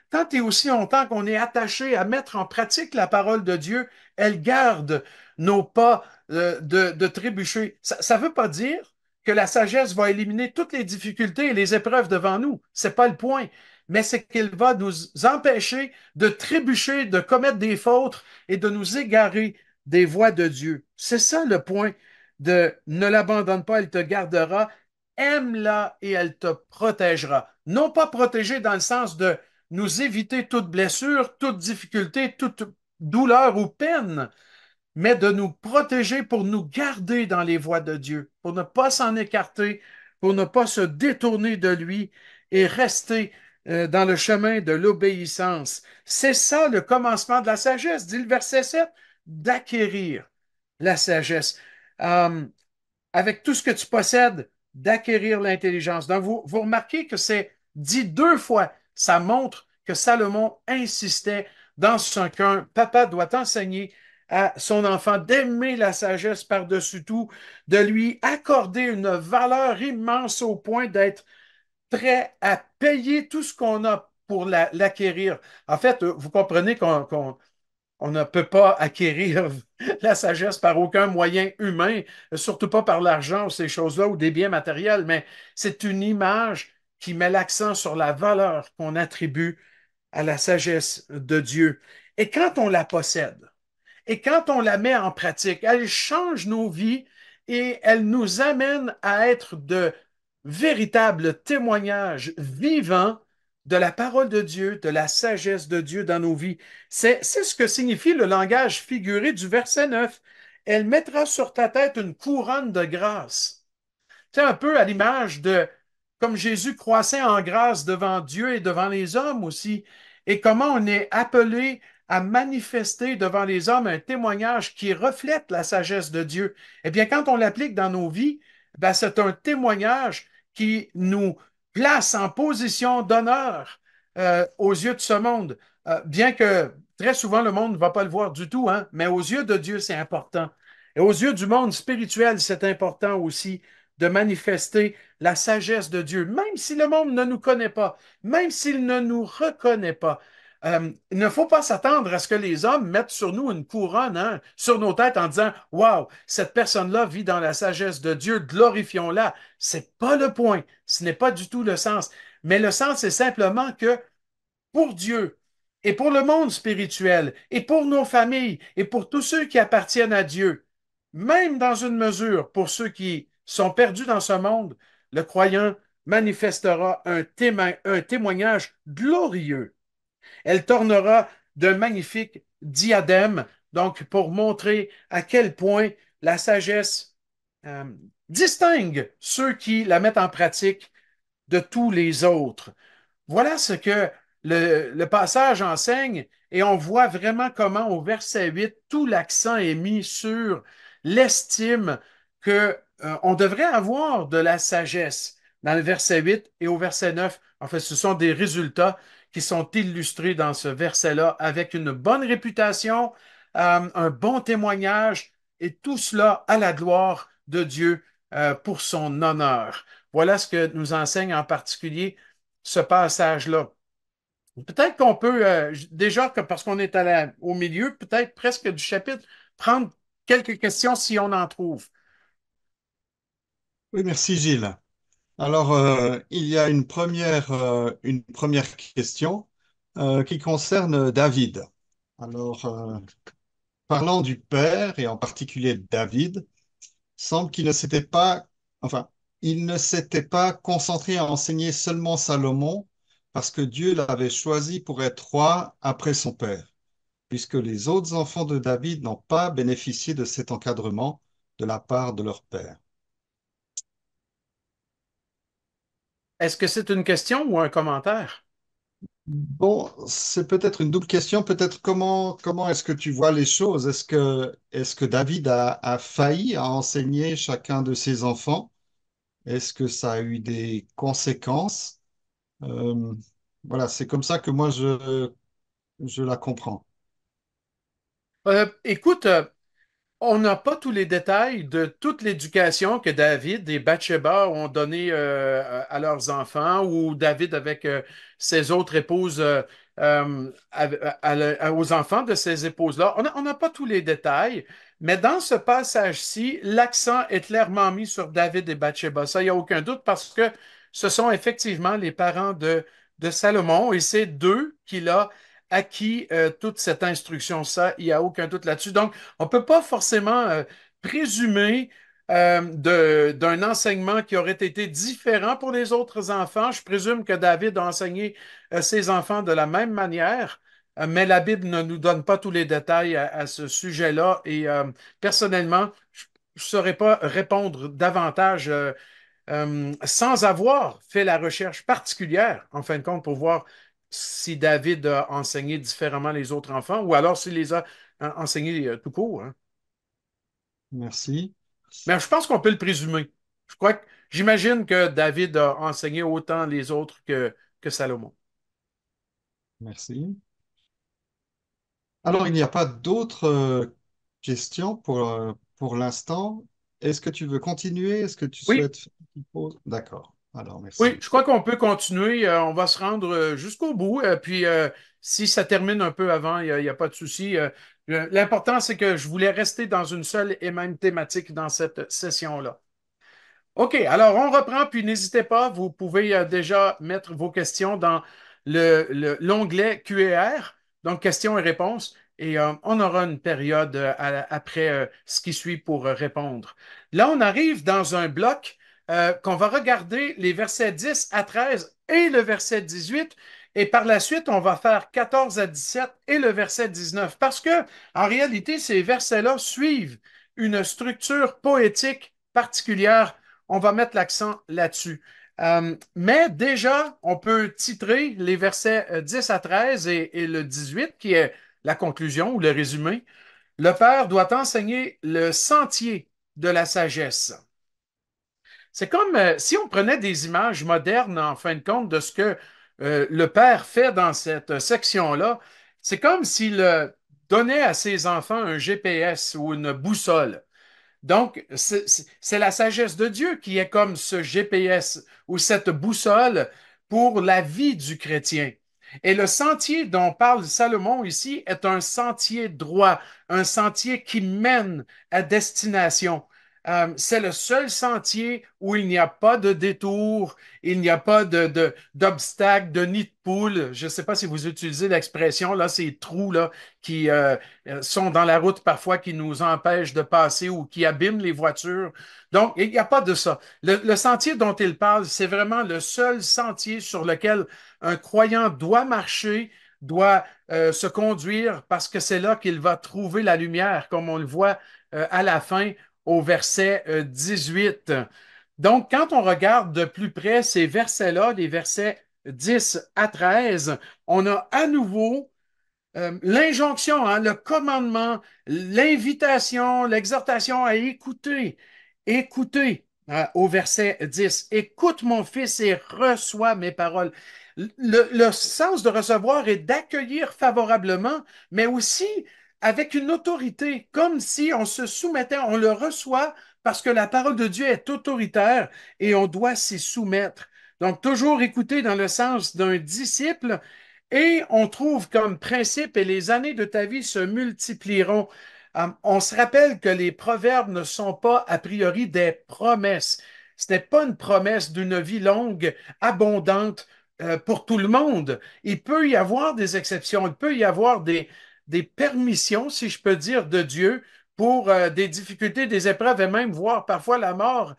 Tant et aussi longtemps qu'on est attaché à mettre en pratique la parole de Dieu, elle garde nos pas de trébucher. Ça ne veut pas dire que la sagesse va éliminer toutes les difficultés et les épreuves devant nous. C'est pas le point. Mais c'est qu'elle va nous empêcher de trébucher, de commettre des fautes et de nous égarer des voies de Dieu. C'est ça le point de ne l'abandonne pas, elle te gardera, aime-la et elle te protégera. Non pas protéger dans le sens de nous éviter toute blessure, toute difficulté, toute douleur ou peine, mais de nous protéger pour nous garder dans les voies de Dieu, pour ne pas s'en écarter, pour ne pas se détourner de lui et rester dans le chemin de l'obéissance. C'est ça le commencement de la sagesse, dit le verset 7, d'acquérir la sagesse. Euh, avec tout ce que tu possèdes, d'acquérir l'intelligence. Donc, vous remarquez que c'est dit deux fois. Ça montre que Salomon insistait dans son cœur. Papa doit enseigner à son enfant d'aimer la sagesse par-dessus tout, de lui accorder une valeur immense au point d'être prêt à payer tout ce qu'on a pour l'acquérir. En fait, vous comprenez qu'on ne peut pas acquérir la sagesse par aucun moyen humain, surtout pas par l'argent ou ces choses-là ou des biens matériels, mais c'est une image qui met l'accent sur la valeur qu'on attribue à la sagesse de Dieu. Et quand on la possède, et quand on la met en pratique, elle change nos vies et elle nous amène à être de véritables témoignages vivants de la parole de Dieu, de la sagesse de Dieu dans nos vies. C'est ce que signifie le langage figuré du verset 9. Elle mettra sur ta tête une couronne de grâce. C'est un peu à l'image de comme Jésus croissait en grâce devant Dieu et devant les hommes aussi, et comment on est appelé à manifester devant les hommes un témoignage qui reflète la sagesse de Dieu. Eh bien, quand on l'applique dans nos vies, ben, c'est un témoignage qui nous place en position d'honneur aux yeux de ce monde. Bien que très souvent le monde ne va pas le voir du tout, hein, mais aux yeux de Dieu, c'est important. Et aux yeux du monde spirituel, c'est important aussi de manifester la sagesse de Dieu, même si le monde ne nous connaît pas, même s'il ne nous reconnaît pas. Il ne faut pas s'attendre à ce que les hommes mettent sur nous une couronne, hein, sur nos têtes en disant waouh, cette personne-là vit dans la sagesse de Dieu, glorifions-la. C'est pas le point. Ce n'est pas du tout le sens. Mais le sens est simplement que pour Dieu et pour le monde spirituel et pour nos familles et pour tous ceux qui appartiennent à Dieu, même dans une mesure pour ceux qui sont perdus dans ce monde, le croyant manifestera un témoignage glorieux. Elle tornera d'un magnifique diadème, donc pour montrer à quel point la sagesse euh, distingue ceux qui la mettent en pratique de tous les autres. Voilà ce que le passage enseigne et on voit vraiment comment au verset 8, tout l'accent est mis sur l'estime que on devrait avoir de la sagesse. Dans le verset 8 et au verset 9, en fait, ce sont des résultats qui sont illustrés dans ce verset-là avec une bonne réputation, un bon témoignage et tout cela à la gloire de Dieu pour son honneur. Voilà ce que nous enseigne en particulier ce passage-là. Peut-être qu'on peut, déjà, parce qu'on est au milieu, peut-être presque du chapitre, prendre quelques questions si on en trouve. Oui, merci Gilles. Alors, il y a une première question qui concerne David. Alors, parlant du père, et en particulier de David, semble qu'il ne s'était pas, enfin, il ne s'était pas concentré à enseigner seulement Salomon, parce que Dieu l'avait choisi pour être roi après son père, puisque les autres enfants de David n'ont pas bénéficié de cet encadrement de la part de leur père. Est-ce que c'est une question ou un commentaire? Bon, c'est peut-être une double question. Peut-être comment est-ce que tu vois les choses? Est-ce que David a failli à enseigner chacun de ses enfants? Est-ce que ça a eu des conséquences? Euh, voilà, c'est comme ça que moi je la comprends. Écoute, on n'a pas tous les détails de toute l'éducation que David et Bathsheba ont donnée à leurs enfants ou David avec ses autres épouses aux enfants de ces épouses-là. On n'a pas tous les détails, mais dans ce passage-ci, l'accent est clairement mis sur David et Bathsheba. Ça, il n'y a aucun doute parce que ce sont effectivement les parents de Salomon et c'est d'eux qu'il a acquis toute cette instruction. Ça, il n'y a aucun doute là-dessus. Donc, on ne peut pas forcément présumer d'un enseignement qui aurait été différent pour les autres enfants. Je présume que David a enseigné ses enfants de la même manière, mais la Bible ne nous donne pas tous les détails à ce sujet-là. Et personnellement, je ne saurais pas répondre davantage sans avoir fait la recherche particulière, en fin de compte, pour voir si David a enseigné différemment les autres enfants ou alors s'il les a enseignés tout court, hein. Merci. Mais je pense qu'on peut le présumer. J'imagine que David a enseigné autant les autres que Salomon. Merci. Alors, il n'y a pas d'autres questions pour l'instant. Est-ce que tu veux continuer? Est-ce que tu Oui, souhaites faire une pause? D'accord. Alors, oui, merci. je crois qu'on peut continuer. On va se rendre jusqu'au bout. Puis, si ça termine un peu avant, il y a pas de souci. L'important, c'est que je voulais rester dans une seule et même thématique dans cette session-là. OK, alors on reprend, puis n'hésitez pas, vous pouvez déjà mettre vos questions dans l'onglet Q&R, donc questions et réponses, et on aura une période après ce qui suit pour répondre. Là, on arrive dans un bloc qu'on va regarder les versets 10 à 13 et le verset 18, et par la suite, on va faire 14 à 17 et le verset 19, parce que en réalité, ces versets-là suivent une structure poétique particulière. On va mettre l'accent là-dessus. Mais déjà, on peut titrer les versets 10 à 13 et le 18, qui est la conclusion ou le résumé. Le Père doit enseigner le sentier de la sagesse. C'est comme si on prenait des images modernes, en fin de compte, de ce que le Père fait dans cette section-là. C'est comme s'il donnait à ses enfants un GPS ou une boussole. Donc, c'est la sagesse de Dieu qui est comme ce GPS ou cette boussole pour la vie du chrétien. Et le sentier dont parle Salomon ici est un sentier droit, un sentier qui mène à destination. C'est le seul sentier où il n'y a pas de détour, il n'y a pas d'obstacle, de nid de poule. Je ne sais pas si vous utilisez l'expression, là, ces trous là, qui sont dans la route parfois qui nous empêchent de passer ou qui abîment les voitures. Donc, il n'y a pas de ça. Le sentier dont il parle, c'est vraiment le seul sentier sur lequel un croyant doit marcher, doit se conduire parce que c'est là qu'il va trouver la lumière, comme on le voit à la fin au verset 18. Donc, quand on regarde de plus près ces versets-là, les versets 10 à 13, on a à nouveau l'injonction, hein, le commandement, l'invitation, l'exhortation à écouter. Écoutez au verset 10. Écoute mon fils et reçois mes paroles. Le sens de recevoir est d'accueillir favorablement, mais aussi avec une autorité, comme si on se soumettait, on le reçoit parce que la parole de Dieu est autoritaire et on doit s'y soumettre. Donc, toujours écouter dans le sens d'un disciple et on trouve comme principe, et les années de ta vie se multiplieront. On se rappelle que les proverbes ne sont pas a priori des promesses. ce n'est pas une promesse d'une vie longue, abondante pour tout le monde. Il peut y avoir des exceptions, il peut y avoir des permissions, si je peux dire, de Dieu pour des difficultés, des épreuves et même voir parfois la mort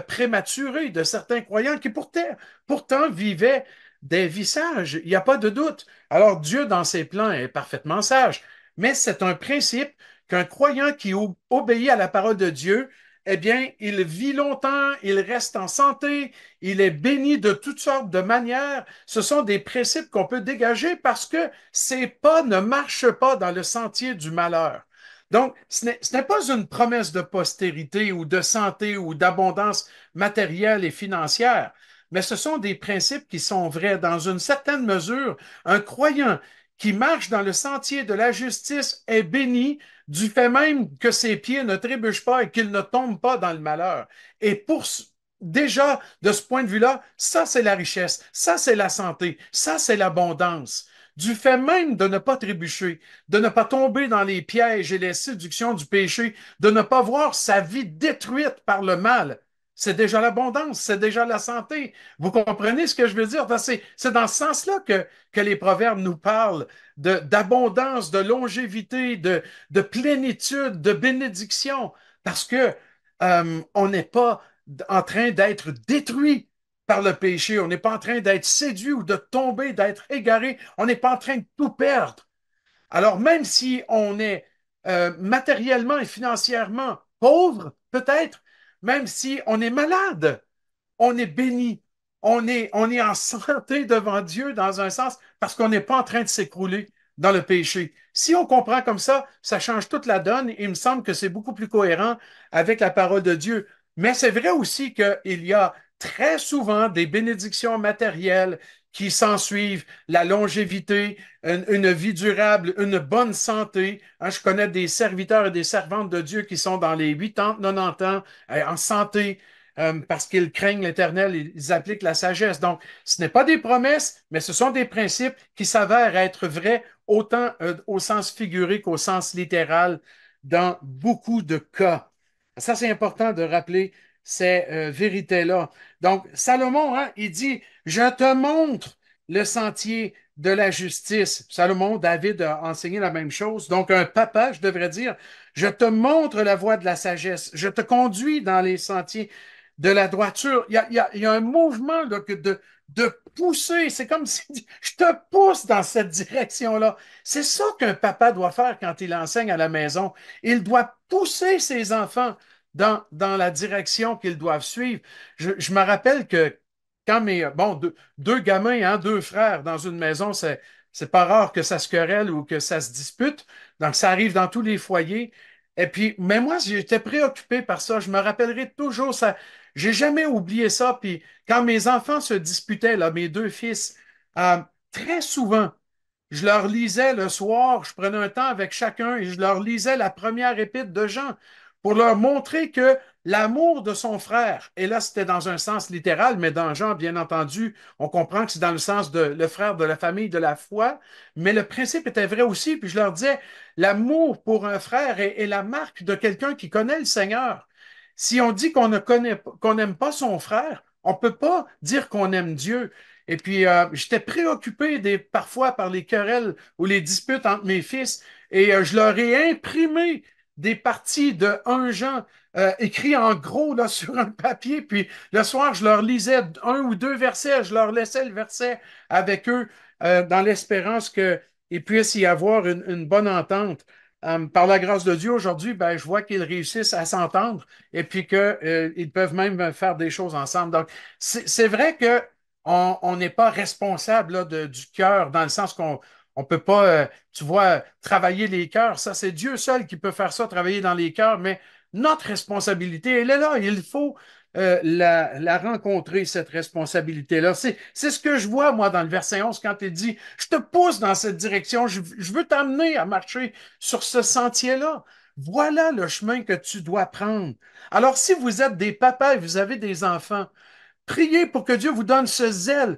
prématurée de certains croyants qui pourtant vivaient des vies sages. Il n'y a pas de doute. Alors Dieu, dans ses plans, est parfaitement sage. Mais c'est un principe qu'un croyant qui obéit à la parole de Dieu, eh bien, il vit longtemps, il reste en santé, il est béni de toutes sortes de manières. Ce sont des principes qu'on peut dégager parce que ces pas ne marchent pas dans le sentier du malheur. Donc, ce n'est pas une promesse de postérité ou de santé ou d'abondance matérielle et financière, mais ce sont des principes qui sont vrais dans une certaine mesure. Un croyant qui marche dans le sentier de la justice est béni du fait même que ses pieds ne trébuchent pas et qu'il ne tombe pas dans le malheur. Et déjà, de ce point de vue-là, ça, c'est la richesse, ça, c'est la santé, ça, c'est l'abondance. Du fait même de ne pas trébucher, de ne pas tomber dans les pièges et les séductions du péché, de ne pas voir sa vie détruite par le mal, c'est déjà l'abondance, c'est déjà la santé. Vous comprenez ce que je veux dire? C'est dans ce sens-là que les proverbes nous parlent d'abondance, de longévité, de plénitude, de bénédiction, parce que on n'est pas en train d'être détruit par le péché, on n'est pas en train d'être séduit ou de tomber, d'être égaré, on n'est pas en train de tout perdre. Alors même si on est matériellement et financièrement pauvre, peut-être, même si on est malade, on est béni, on est en santé devant Dieu dans un sens parce qu'on n'est pas en train de s'écrouler dans le péché. Si on comprend comme ça change toute la donne. Il me semble que c'est beaucoup plus cohérent avec la parole de Dieu. Mais c'est vrai aussi qu'il y a très souvent des bénédictions matérielles qui s'ensuivent, la longévité, une vie durable, une bonne santé. Hein, je connais des serviteurs et des servantes de Dieu qui sont dans les 80, 90 ans, en santé, parce qu'ils craignent l'Éternel, ils appliquent la sagesse. Donc, ce n'est pas des promesses, mais ce sont des principes qui s'avèrent être vrais autant au sens figuré qu'au sens littéral dans beaucoup de cas. Ça, c'est important de rappeler ces vérités-là. Donc, Salomon, hein, il dit, je te montre le sentier de la justice. Salomon, David a enseigné la même chose. Donc, un papa, je devrais dire, je te montre la voie de la sagesse. Je te conduis dans les sentiers de la droiture. Il y a un mouvement là, de pousser. C'est comme si je te pousse dans cette direction-là. C'est ça qu'un papa doit faire quand il enseigne à la maison. Il doit pousser ses enfants dans la direction qu'ils doivent suivre. Je me rappelle que quand deux gamins, hein, deux frères dans une maison, c'est pas rare que ça se querelle ou que ça se dispute. Donc, ça arrive dans tous les foyers. Et puis, mais moi, j'étais préoccupé par ça. Je me rappellerai toujours ça. J'ai jamais oublié ça. Puis, quand mes enfants se disputaient, là, mes deux fils, euh, très souvent, je leur lisais le soir, je prenais un temps avec chacun et je leur lisais la première épître de Jean pour leur montrer que l'amour de son frère, et là c'était dans un sens littéral, mais dans Jean, bien entendu, on comprend que c'est dans le sens de le frère de la famille, de la foi, mais le principe était vrai aussi, puis je leur disais, l'amour pour un frère est la marque de quelqu'un qui connaît le Seigneur. Si on dit qu'on ne connaît, qu'on n'aime pas son frère, on ne peut pas dire qu'on aime Dieu. Et puis, j'étais préoccupé parfois par les querelles ou les disputes entre mes fils et je leur ai imprimé des parties de 1 Jean écrits en gros là, sur un papier. Puis le soir, je leur lisais un ou deux versets, je leur laissais le verset avec eux dans l'espérance qu'il puisse y avoir une bonne entente. Par la grâce de Dieu, aujourd'hui, ben, je vois qu'ils réussissent à s'entendre et puis qu'ils peuvent même faire des choses ensemble. Donc, c'est vrai que on n'est pas responsable là, du cœur dans le sens qu'on on peut pas, tu vois, travailler les cœurs. Ça, c'est Dieu seul qui peut faire ça, travailler dans les cœurs. Mais notre responsabilité, elle est là. Il faut la rencontrer, cette responsabilité-là. C'est ce que je vois, moi, dans le verset 11, quand il dit, je te pousse dans cette direction, je veux t'amener à marcher sur ce sentier-là. Voilà le chemin que tu dois prendre. Alors, si vous êtes des papas et vous avez des enfants, priez pour que Dieu vous donne ce zèle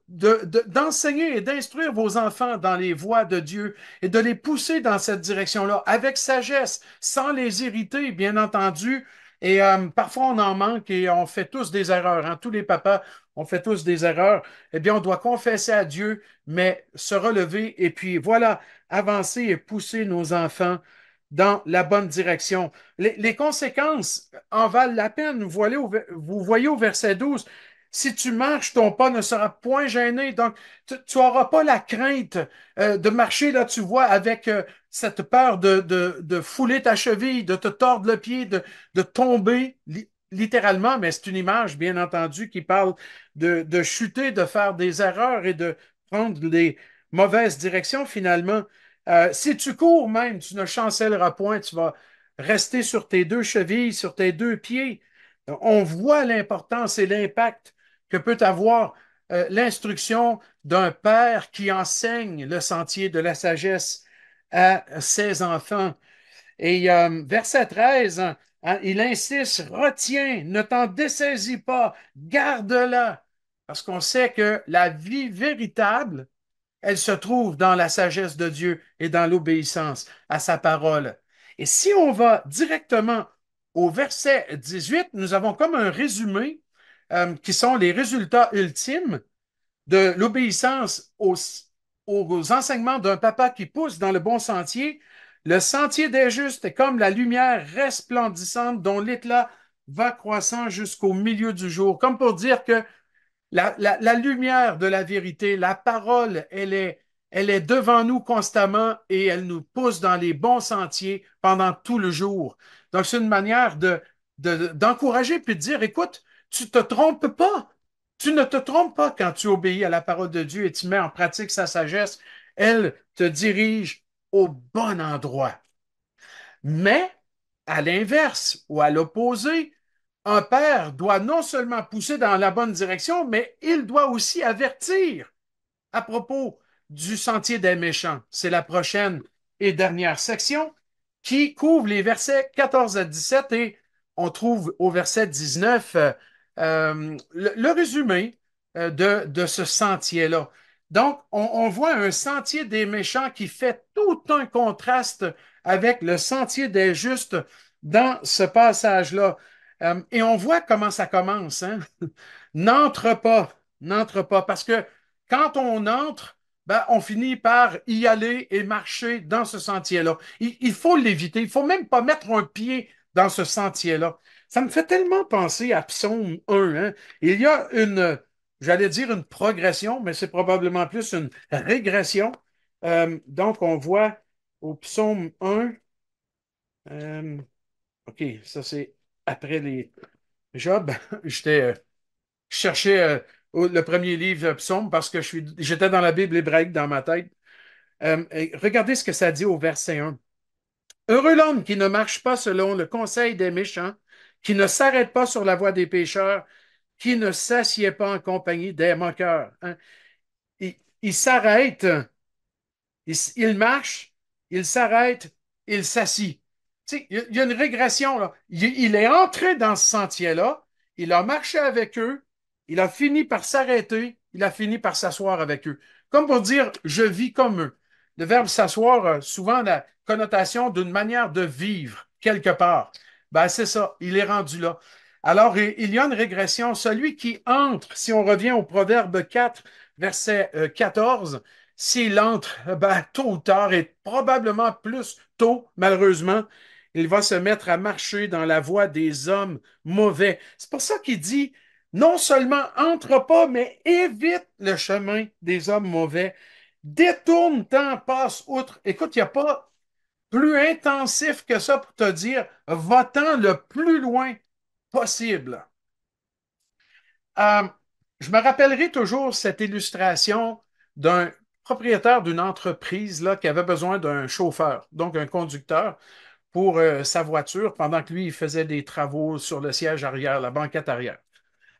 d'enseigner et d'instruire vos enfants dans les voies de Dieu et de les pousser dans cette direction-là avec sagesse, sans les irriter, bien entendu, Et parfois, on en manque et on fait tous des erreurs, hein. Tous les papas, on fait tous des erreurs. Eh bien, on doit confesser à Dieu, mais se relever et puis voilà, avancer et pousser nos enfants dans la bonne direction. Les conséquences en valent la peine. Vous voyez au verset 12, si tu marches, ton pas ne sera point gêné. Donc, tu n'auras pas la crainte de marcher, là, tu vois, avec cette peur de fouler ta cheville, de te tordre le pied, de tomber littéralement, mais c'est une image, bien entendu, qui parle de chuter, de faire des erreurs et de prendre les mauvaises directions finalement. Si tu cours même, tu ne chancelleras point, tu vas rester sur tes deux chevilles, sur tes deux pieds. On voit l'importance et l'impact que peut avoir l'instruction d'un père qui enseigne le sentier de la sagesse à ses enfants. Et verset 13, hein, il insiste, retiens, ne t'en dessaisis pas, garde-la, parce qu'on sait que la vie véritable, elle se trouve dans la sagesse de Dieu et dans l'obéissance à sa parole. Et si on va directement au verset 18, nous avons comme un résumé qui sont les résultats ultimes de l'obéissance aux enseignements d'un papa qui pousse dans le bon sentier. Le sentier des justes est comme la lumière resplendissante dont l'éclat va croissant jusqu'au milieu du jour, comme pour dire que la lumière de la vérité, la parole, elle est devant nous constamment et elle nous pousse dans les bons sentiers pendant tout le jour. Donc, c'est une manière d'encourager puis de dire, écoute, tu te trompes pas. Tu ne te trompes pas quand tu obéis à la parole de Dieu et tu mets en pratique sa sagesse. Elle te dirige au bon endroit. Mais, à l'inverse ou à l'opposé, un père doit non seulement pousser dans la bonne direction, mais il doit aussi avertir à propos du sentier des méchants. C'est la prochaine et dernière section qui couvre les versets 14 à 17 et on trouve au verset 19 le résumé de ce sentier-là. Donc, on voit un sentier des méchants qui fait tout un contraste avec le sentier des justes dans ce passage-là. Et on voit comment ça commence, hein? N'entre pas, parce que quand on entre, ben, on finit par y aller et marcher dans ce sentier-là. Il faut l'éviter. Il faut même pas mettre un pied dans ce sentier-là. Ça me fait tellement penser à Psaume 1, hein. Il y a j'allais dire une progression, mais c'est probablement plus une régression. Donc, on voit au Psaume 1, euh, OK, ça c'est après les Job. J'étais, je cherchais le premier livre Psaume parce que j'étais dans la Bible hébraïque dans ma tête. Et regardez ce que ça dit au verset 1. Heureux l'homme qui ne marche pas selon le conseil des méchants, qui ne s'arrête pas sur la voie des pécheurs, qui ne s'assied pas en compagnie des moqueurs. Hein. Il s'arrête, il marche, il s'arrête, il s'assit. Tu sais, il y a une régression, là. Il est entré dans ce sentier-là, il a marché avec eux, il a fini par s'arrêter, il a fini par s'asseoir avec eux. Comme pour dire, je vis comme eux. Le verbe s'asseoir a souvent la connotation d'une manière de vivre quelque part. Ben, c'est ça, il est rendu là. Alors, il y a une régression. Celui qui entre, si on revient au Proverbe 4, verset 14, s'il entre, ben, tôt ou tard, et probablement plus tôt, malheureusement, il va se mettre à marcher dans la voie des hommes mauvais. C'est pour ça qu'il dit, non seulement entre pas, mais évite le chemin des hommes mauvais. Détourne-t'en, passe outre. Écoute, il n'y a pas plus intensif que ça pour te dire, va-t'en le plus loin possible. Euh, je me rappellerai toujours cette illustration d'un propriétaire d'une entreprise là, qui avait besoin d'un chauffeur, donc un conducteur, pour sa voiture pendant que lui, il faisait des travaux sur le siège arrière, la banquette arrière.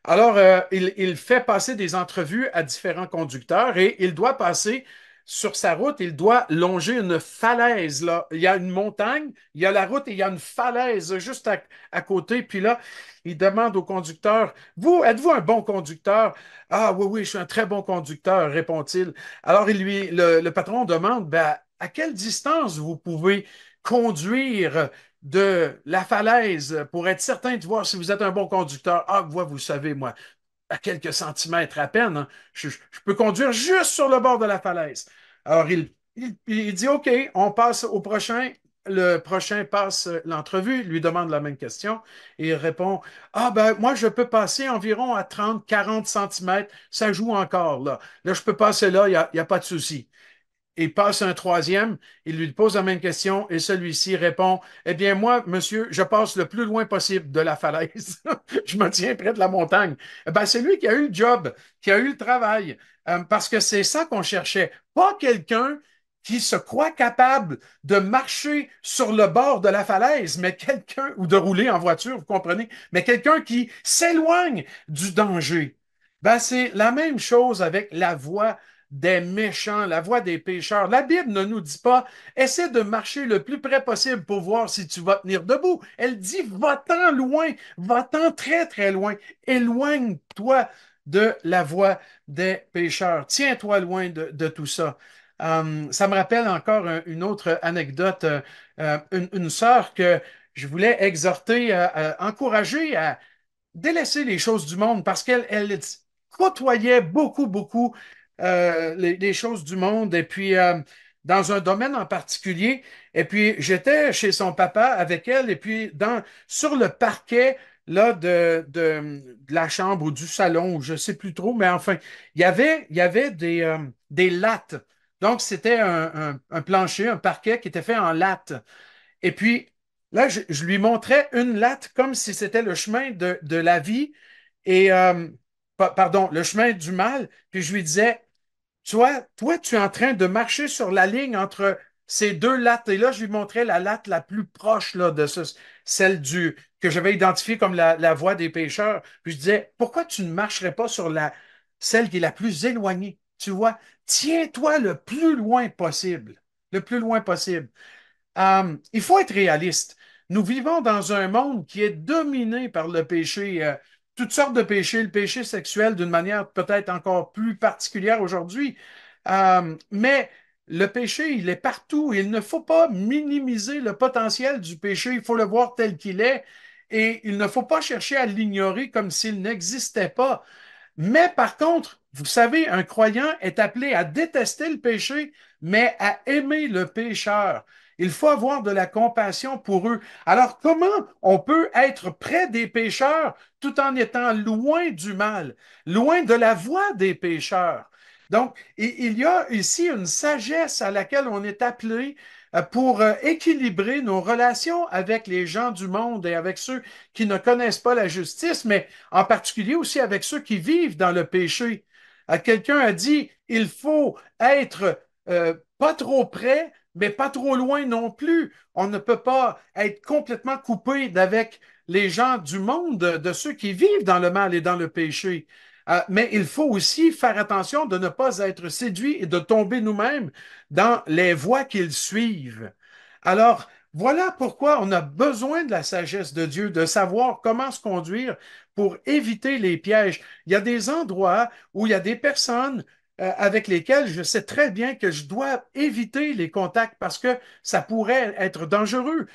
Alors, il fait passer des entrevues à différents conducteurs et il doit passer sur sa route, il doit longer une falaise, là. Il y a une montagne, il y a la route et il y a une falaise juste à côté. Puis là, il demande au conducteur, vous, êtes-vous un bon conducteur? Ah oui, oui, je suis un très bon conducteur, répond-il. Alors, le patron demande, ben, à quelle distance vous pouvez conduire de la falaise pour être certain de voir si vous êtes un bon conducteur. Ah, vous savez, moi, à quelques centimètres à peine, hein, je peux conduire juste sur le bord de la falaise. Alors, il dit, OK, on passe au prochain. Le prochain passe l'entrevue, lui demande la même question et il répond, ah ben moi je peux passer environ à 30, 40 centimètres, ça joue encore là. Là, je peux passer là, il y a pas de souci. Il passe un troisième, il lui pose la même question et celui-ci répond, eh bien moi, monsieur, je passe le plus loin possible de la falaise. Je me tiens près de la montagne. Eh ben, c'est lui qui a eu le job, qui a eu le travail, parce que c'est ça qu'on cherchait. Pas quelqu'un qui se croit capable de marcher sur le bord de la falaise, mais quelqu'un, ou de rouler en voiture, vous comprenez, mais quelqu'un qui s'éloigne du danger. Ben, c'est la même chose avec la voie des méchants, la voie des pécheurs. La Bible ne nous dit pas, essaie de marcher le plus près possible pour voir si tu vas tenir debout. Elle dit, va-t'en loin, va-t'en très, très loin. Éloigne-toi de la voie des pécheurs. Tiens-toi loin de tout ça. Ça me rappelle encore une autre anecdote, une sœur que je voulais exhorter, encourager à délaisser les choses du monde parce qu'elle côtoyait beaucoup, beaucoup les choses du monde et puis dans un domaine en particulier. Et puis j'étais chez son papa avec elle et puis sur le parquet là, de la chambre ou du salon, ou je ne sais plus trop, mais enfin, il y avait des lattes. Donc, c'était un plancher, un parquet qui était fait en lattes. Et puis, là, je lui montrais une latte comme si c'était le chemin de la vie et, pardon, le chemin du mal. Puis je lui disais, toi, tu es en train de marcher sur la ligne entre ces deux lattes. Et là, je lui montrais la latte la plus proche là, celle que j'avais identifiée comme la voie des pécheurs. Puis je disais, pourquoi tu ne marcherais pas sur celle qui est la plus éloignée? Tu vois, tiens-toi le plus loin possible. Le plus loin possible. Il faut être réaliste. Nous vivons dans un monde qui est dominé par le péché, toutes sortes de péchés, le péché sexuel d'une manière peut-être encore plus particulière aujourd'hui. Mais le péché, il est partout. Il ne faut pas minimiser le potentiel du péché. Il faut le voir tel qu'il est. Et il ne faut pas chercher à l'ignorer comme s'il n'existait pas. Mais par contre, vous savez, un croyant est appelé à détester le péché, mais à aimer le pécheur. Il faut avoir de la compassion pour eux. Alors, comment on peut être près des pécheurs tout en étant loin du mal, loin de la voie des pécheurs? Donc, il y a ici une sagesse à laquelle on est appelé pour équilibrer nos relations avec les gens du monde et avec ceux qui ne connaissent pas la justice, mais en particulier aussi avec ceux qui vivent dans le péché. Quelqu'un a dit, il faut être pas trop près, mais pas trop loin non plus. On ne peut pas être complètement coupé d'avec les gens du monde, de ceux qui vivent dans le mal et dans le péché. Mais il faut aussi faire attention de ne pas être séduit et de tomber nous-mêmes dans les voies qu'ils suivent. Alors, voilà pourquoi on a besoin de la sagesse de Dieu, de savoir comment se conduire pour éviter les pièges. Il y a des endroits où il y a des personnes avec lesquelles je sais très bien que je dois éviter les contacts parce que ça pourrait être dangereux,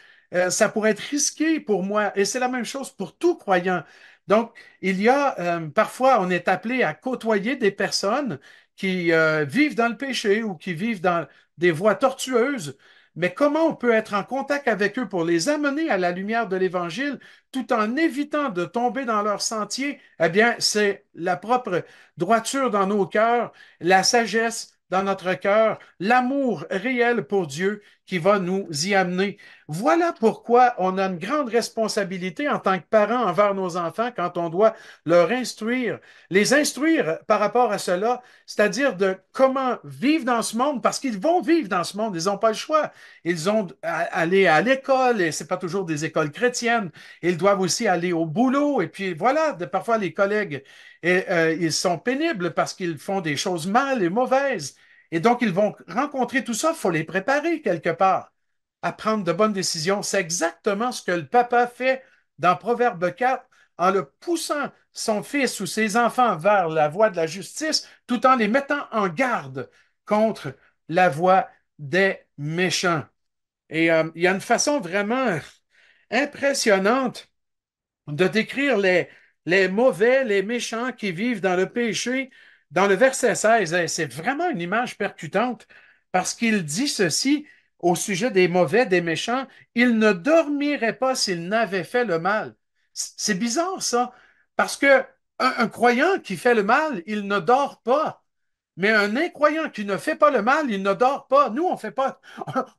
ça pourrait être risqué pour moi. Et c'est la même chose pour tout croyant. Donc, il y a parfois, on est appelé à côtoyer des personnes qui vivent dans le péché ou qui vivent dans des voies tortueuses. Mais comment on peut être en contact avec eux pour les amener à la lumière de l'Évangile tout en évitant de tomber dans leur sentier? Eh bien, c'est la propre droiture dans nos cœurs, la sagesse dans notre cœur, l'amour réel pour Dieu qui va nous y amener. Voilà pourquoi on a une grande responsabilité en tant que parents envers nos enfants quand on doit leur instruire, les instruire par rapport à cela, c'est-à-dire de comment vivre dans ce monde, parce qu'ils vont vivre dans ce monde, ils n'ont pas le choix. Ils ont à aller à l'école, et c'est pas toujours des écoles chrétiennes. Ils doivent aussi aller au boulot, et puis voilà, parfois les collègues, ils sont pénibles parce qu'ils font des choses mal et mauvaises. Et donc, ils vont rencontrer tout ça, il faut les préparer quelque part à prendre de bonnes décisions. C'est exactement ce que le papa fait dans Proverbe 4 en le poussant son fils ou ses enfants vers la voie de la justice tout en les mettant en garde contre la voie des méchants. Et il y a une façon vraiment impressionnante de décrire les mauvais, les méchants qui vivent dans le péché. Dans le verset 16, c'est vraiment une image percutante parce qu'il dit ceci au sujet des mauvais, des méchants, ils ne dormiraient pas s'ils n'avaient fait le mal. C'est bizarre ça, parce que un croyant qui fait le mal, il ne dort pas. Mais un incroyant qui ne fait pas le mal, il ne dort pas. Nous, on fait pas,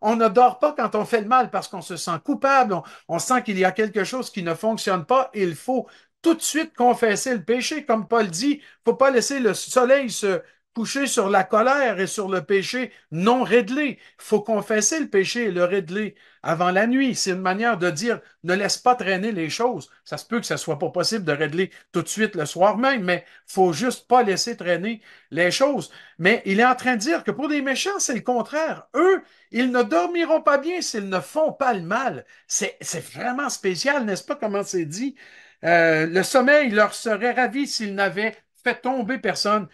on ne dort pas quand on fait le mal parce qu'on se sent coupable, on sent qu'il y a quelque chose qui ne fonctionne pas. Il faut tout de suite confesser le péché. Comme Paul dit, il ne faut pas laisser le soleil se coucher sur la colère et sur le péché non réglé. Il faut confesser le péché et le régler avant la nuit. C'est une manière de dire ne laisse pas traîner les choses. Ça se peut que ce soit pas possible de régler tout de suite le soir même, mais il faut juste pas laisser traîner les choses. Mais il est en train de dire que pour les méchants, c'est le contraire. Eux, ils ne dormiront pas bien s'ils ne font pas le mal. C'est vraiment spécial, n'est-ce pas, comment c'est dit? Le sommeil leur serait ravi s'ils n'avaient fait tomber personne.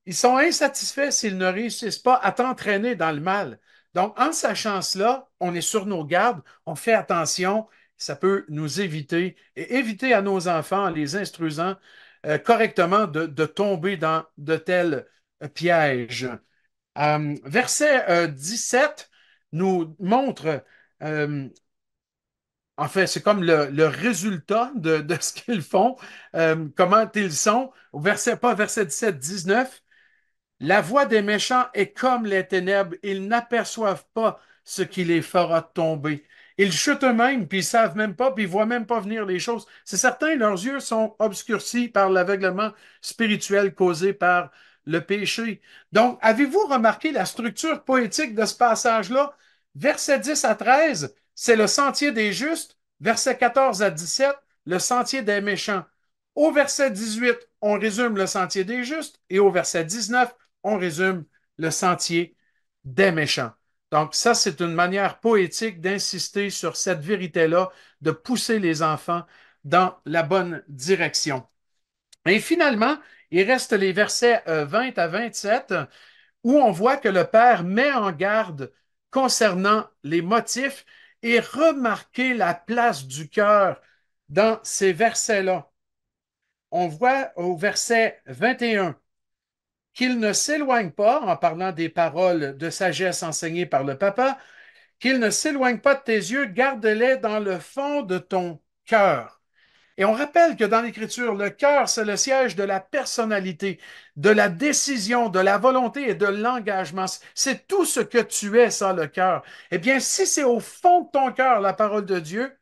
Ils sont insatisfaits s'ils ne réussissent pas à t'entraîner dans le mal. Donc, en sachant cela, on est sur nos gardes, on fait attention, ça peut nous éviter et éviter à nos enfants, en les instruisant correctement, de tomber dans de tels pièges. Verset 17 nous montre, euh, en fait, c'est comme le résultat de ce qu'ils font, comment ils sont. Pas verset 17, 19. La voix des méchants est comme les ténèbres. Ils n'aperçoivent pas ce qui les fera tomber. Ils chutent eux-mêmes, puis ils savent même pas, puis ils voient même pas venir les choses. C'est certain, leurs yeux sont obscurcis par l'aveuglement spirituel causé par le péché. Donc, avez-vous remarqué la structure poétique de ce passage-là? Verset 10 à 13, c'est le sentier des justes. Verset 14 à 17, le sentier des méchants. Au verset 18, on résume le sentier des justes, et au verset 19, on résume le sentier des méchants. Donc, ça, c'est une manière poétique d'insister sur cette vérité-là, de pousser les enfants dans la bonne direction. Et finalement, il reste les versets 20 à 27 où on voit que le Père met en garde concernant les motifs et remarquer la place du cœur dans ces versets-là. On voit au verset 21 qu'il ne s'éloigne pas, en parlant des paroles de sagesse enseignées par le papa, qu'il ne s'éloigne pas de tes yeux, garde-les dans le fond de ton cœur. Et on rappelle que dans l'Écriture, le cœur, c'est le siège de la personnalité, de la décision, de la volonté et de l'engagement. C'est tout ce que tu es, ça, le cœur. Eh bien, si c'est au fond de ton cœur la parole de Dieu,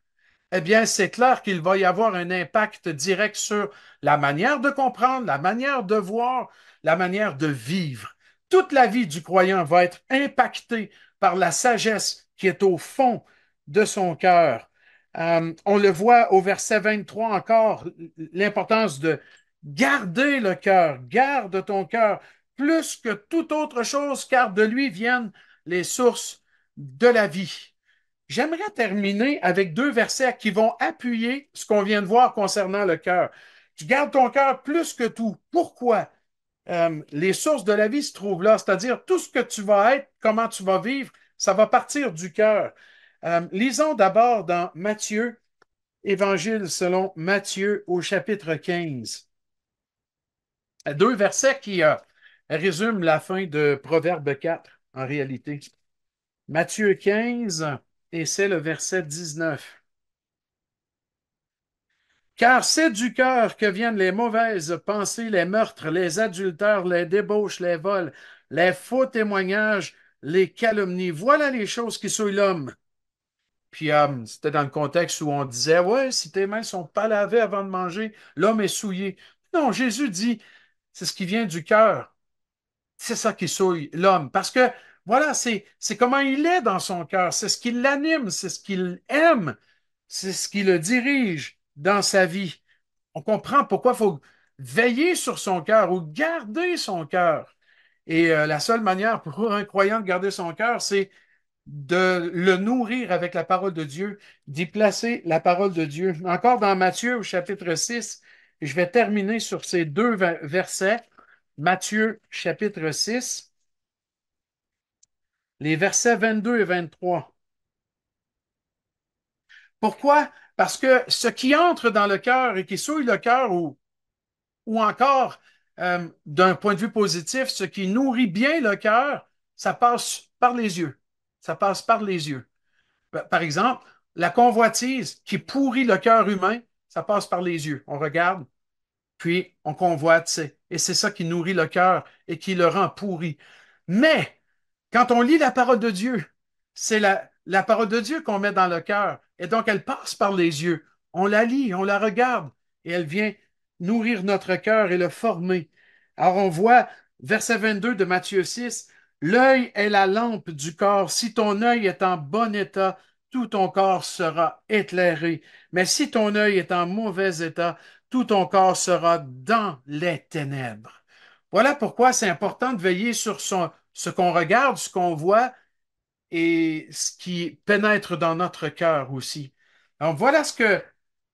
eh bien, c'est clair qu'il va y avoir un impact direct sur la manière de comprendre, la manière de voir, la manière de vivre. Toute la vie du croyant va être impactée par la sagesse qui est au fond de son cœur. On le voit au verset 23 encore, l'importance de garder le cœur, garde ton cœur plus que toute autre chose, car de lui viennent les sources de la vie. J'aimerais terminer avec deux versets qui vont appuyer ce qu'on vient de voir concernant le cœur. Tu gardes ton cœur plus que tout. Pourquoi? Les sources de la vie se trouvent là, c'est-à-dire tout ce que tu vas être, comment tu vas vivre, ça va partir du cœur. Lisons d'abord dans Matthieu, Évangile selon Matthieu au chapitre 15. Deux versets qui résument la fin de Proverbe 4 en réalité. Matthieu 15 et c'est le verset 19. Car c'est du cœur que viennent les mauvaises pensées, les meurtres, les adultères, les débauches, les vols, les faux témoignages, les calomnies. Voilà les choses qui souillent l'homme. Puis c'était dans le contexte où on disait, ouais, si tes mains sont pas lavées avant de manger, l'homme est souillé. Non, Jésus dit, c'est ce qui vient du cœur. C'est ça qui souille l'homme. Parce que, voilà, c'est comment il est dans son cœur. C'est ce qui l'anime, c'est ce qu'il aime, c'est ce qui le dirige dans sa vie. On comprend pourquoi il faut veiller sur son cœur ou garder son cœur. Et la seule manière pour un croyant de garder son cœur, c'est de le nourrir avec la parole de Dieu, d'y placer la parole de Dieu. Encore dans Matthieu au chapitre 6, je vais terminer sur ces deux versets. Matthieu chapitre 6, les versets 22 et 23. Pourquoi? Parce que ce qui entre dans le cœur et qui souille le cœur, ou encore, d'un point de vue positif, ce qui nourrit bien le cœur, ça passe par les yeux. Ça passe par les yeux. Par exemple, la convoitise qui pourrit le cœur humain, ça passe par les yeux. On regarde, puis on convoite, et c'est ça qui nourrit le cœur et qui le rend pourri. Mais quand on lit la parole de Dieu, c'est la parole de Dieu qu'on met dans le cœur, et donc elle passe par les yeux. On la lit, on la regarde, et elle vient nourrir notre cœur et le former. Alors on voit, verset 22 de Matthieu 6, l'œil est la lampe du corps. Si ton œil est en bon état, tout ton corps sera éclairé. Mais si ton œil est en mauvais état, tout ton corps sera dans les ténèbres. Voilà pourquoi c'est important de veiller sur ce qu'on regarde, ce qu'on voit et ce qui pénètre dans notre cœur aussi. Alors voilà ce que,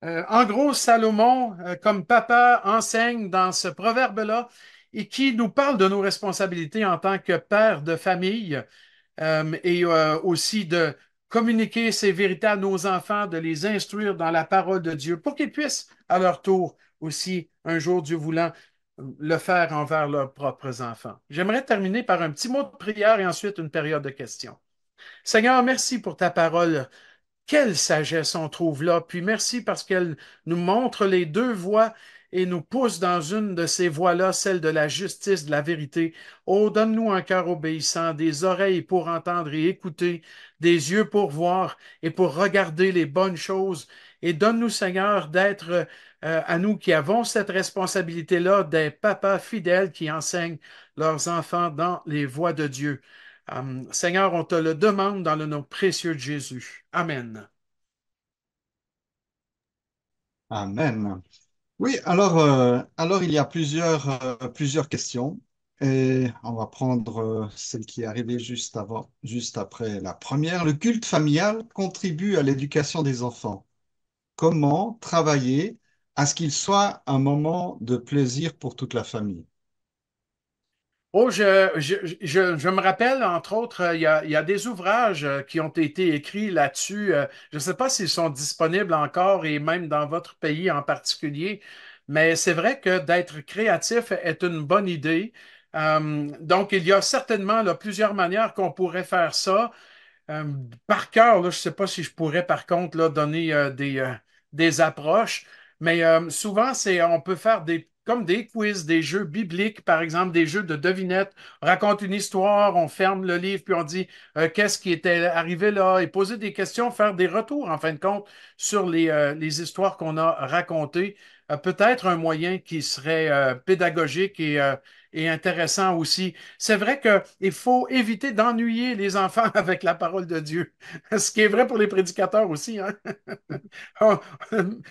en gros, Salomon, comme papa, enseigne dans ce proverbe-là et qui nous parle de nos responsabilités en tant que père de famille et aussi de communiquer ces vérités à nos enfants, de les instruire dans la parole de Dieu pour qu'ils puissent à leur tour aussi, un jour, Dieu voulant, le faire envers leurs propres enfants. J'aimerais terminer par un petit mot de prière et ensuite une période de questions. Seigneur, merci pour ta parole. Quelle sagesse on trouve là. Puis merci parce qu'elle nous montre les deux voies et nous pousse dans une de ces voies-là, celle de la justice, de la vérité. Oh, donne-nous un cœur obéissant, des oreilles pour entendre et écouter, des yeux pour voir et pour regarder les bonnes choses. Et donne-nous, Seigneur, d'être à nous qui avons cette responsabilité-là, des papas fidèles qui enseignent leurs enfants dans les voies de Dieu. Seigneur, on te le demande dans le nom précieux de Jésus. Amen. Amen. Oui, alors il y a plusieurs questions et on va prendre celle qui est arrivée juste avant, juste après la première. Le culte familial contribue à l'éducation des enfants. Comment travailler à ce qu'il soit un moment de plaisir pour toute la famille? Oh, je me rappelle, entre autres, il y a des ouvrages qui ont été écrits là-dessus. Je ne sais pas s'ils sont disponibles encore et même dans votre pays en particulier, mais c'est vrai que d'être créatif est une bonne idée. Donc, il y a certainement là, plusieurs manières qu'on pourrait faire ça. Euh, Par cœur, là, je ne sais pas si je pourrais par contre là, donner des approches, mais souvent, on peut faire comme des quiz, des jeux bibliques, par exemple, des jeux de devinettes. On raconte une histoire, on ferme le livre, puis on dit qu'est-ce qui était arrivé là, et poser des questions, faire des retours, en fin de compte, sur les histoires qu'on a racontées. Peut-être un moyen qui serait pédagogique et intéressant aussi. C'est vrai qu'il faut éviter d'ennuyer les enfants avec la parole de Dieu, ce qui est vrai pour les prédicateurs aussi. Hein?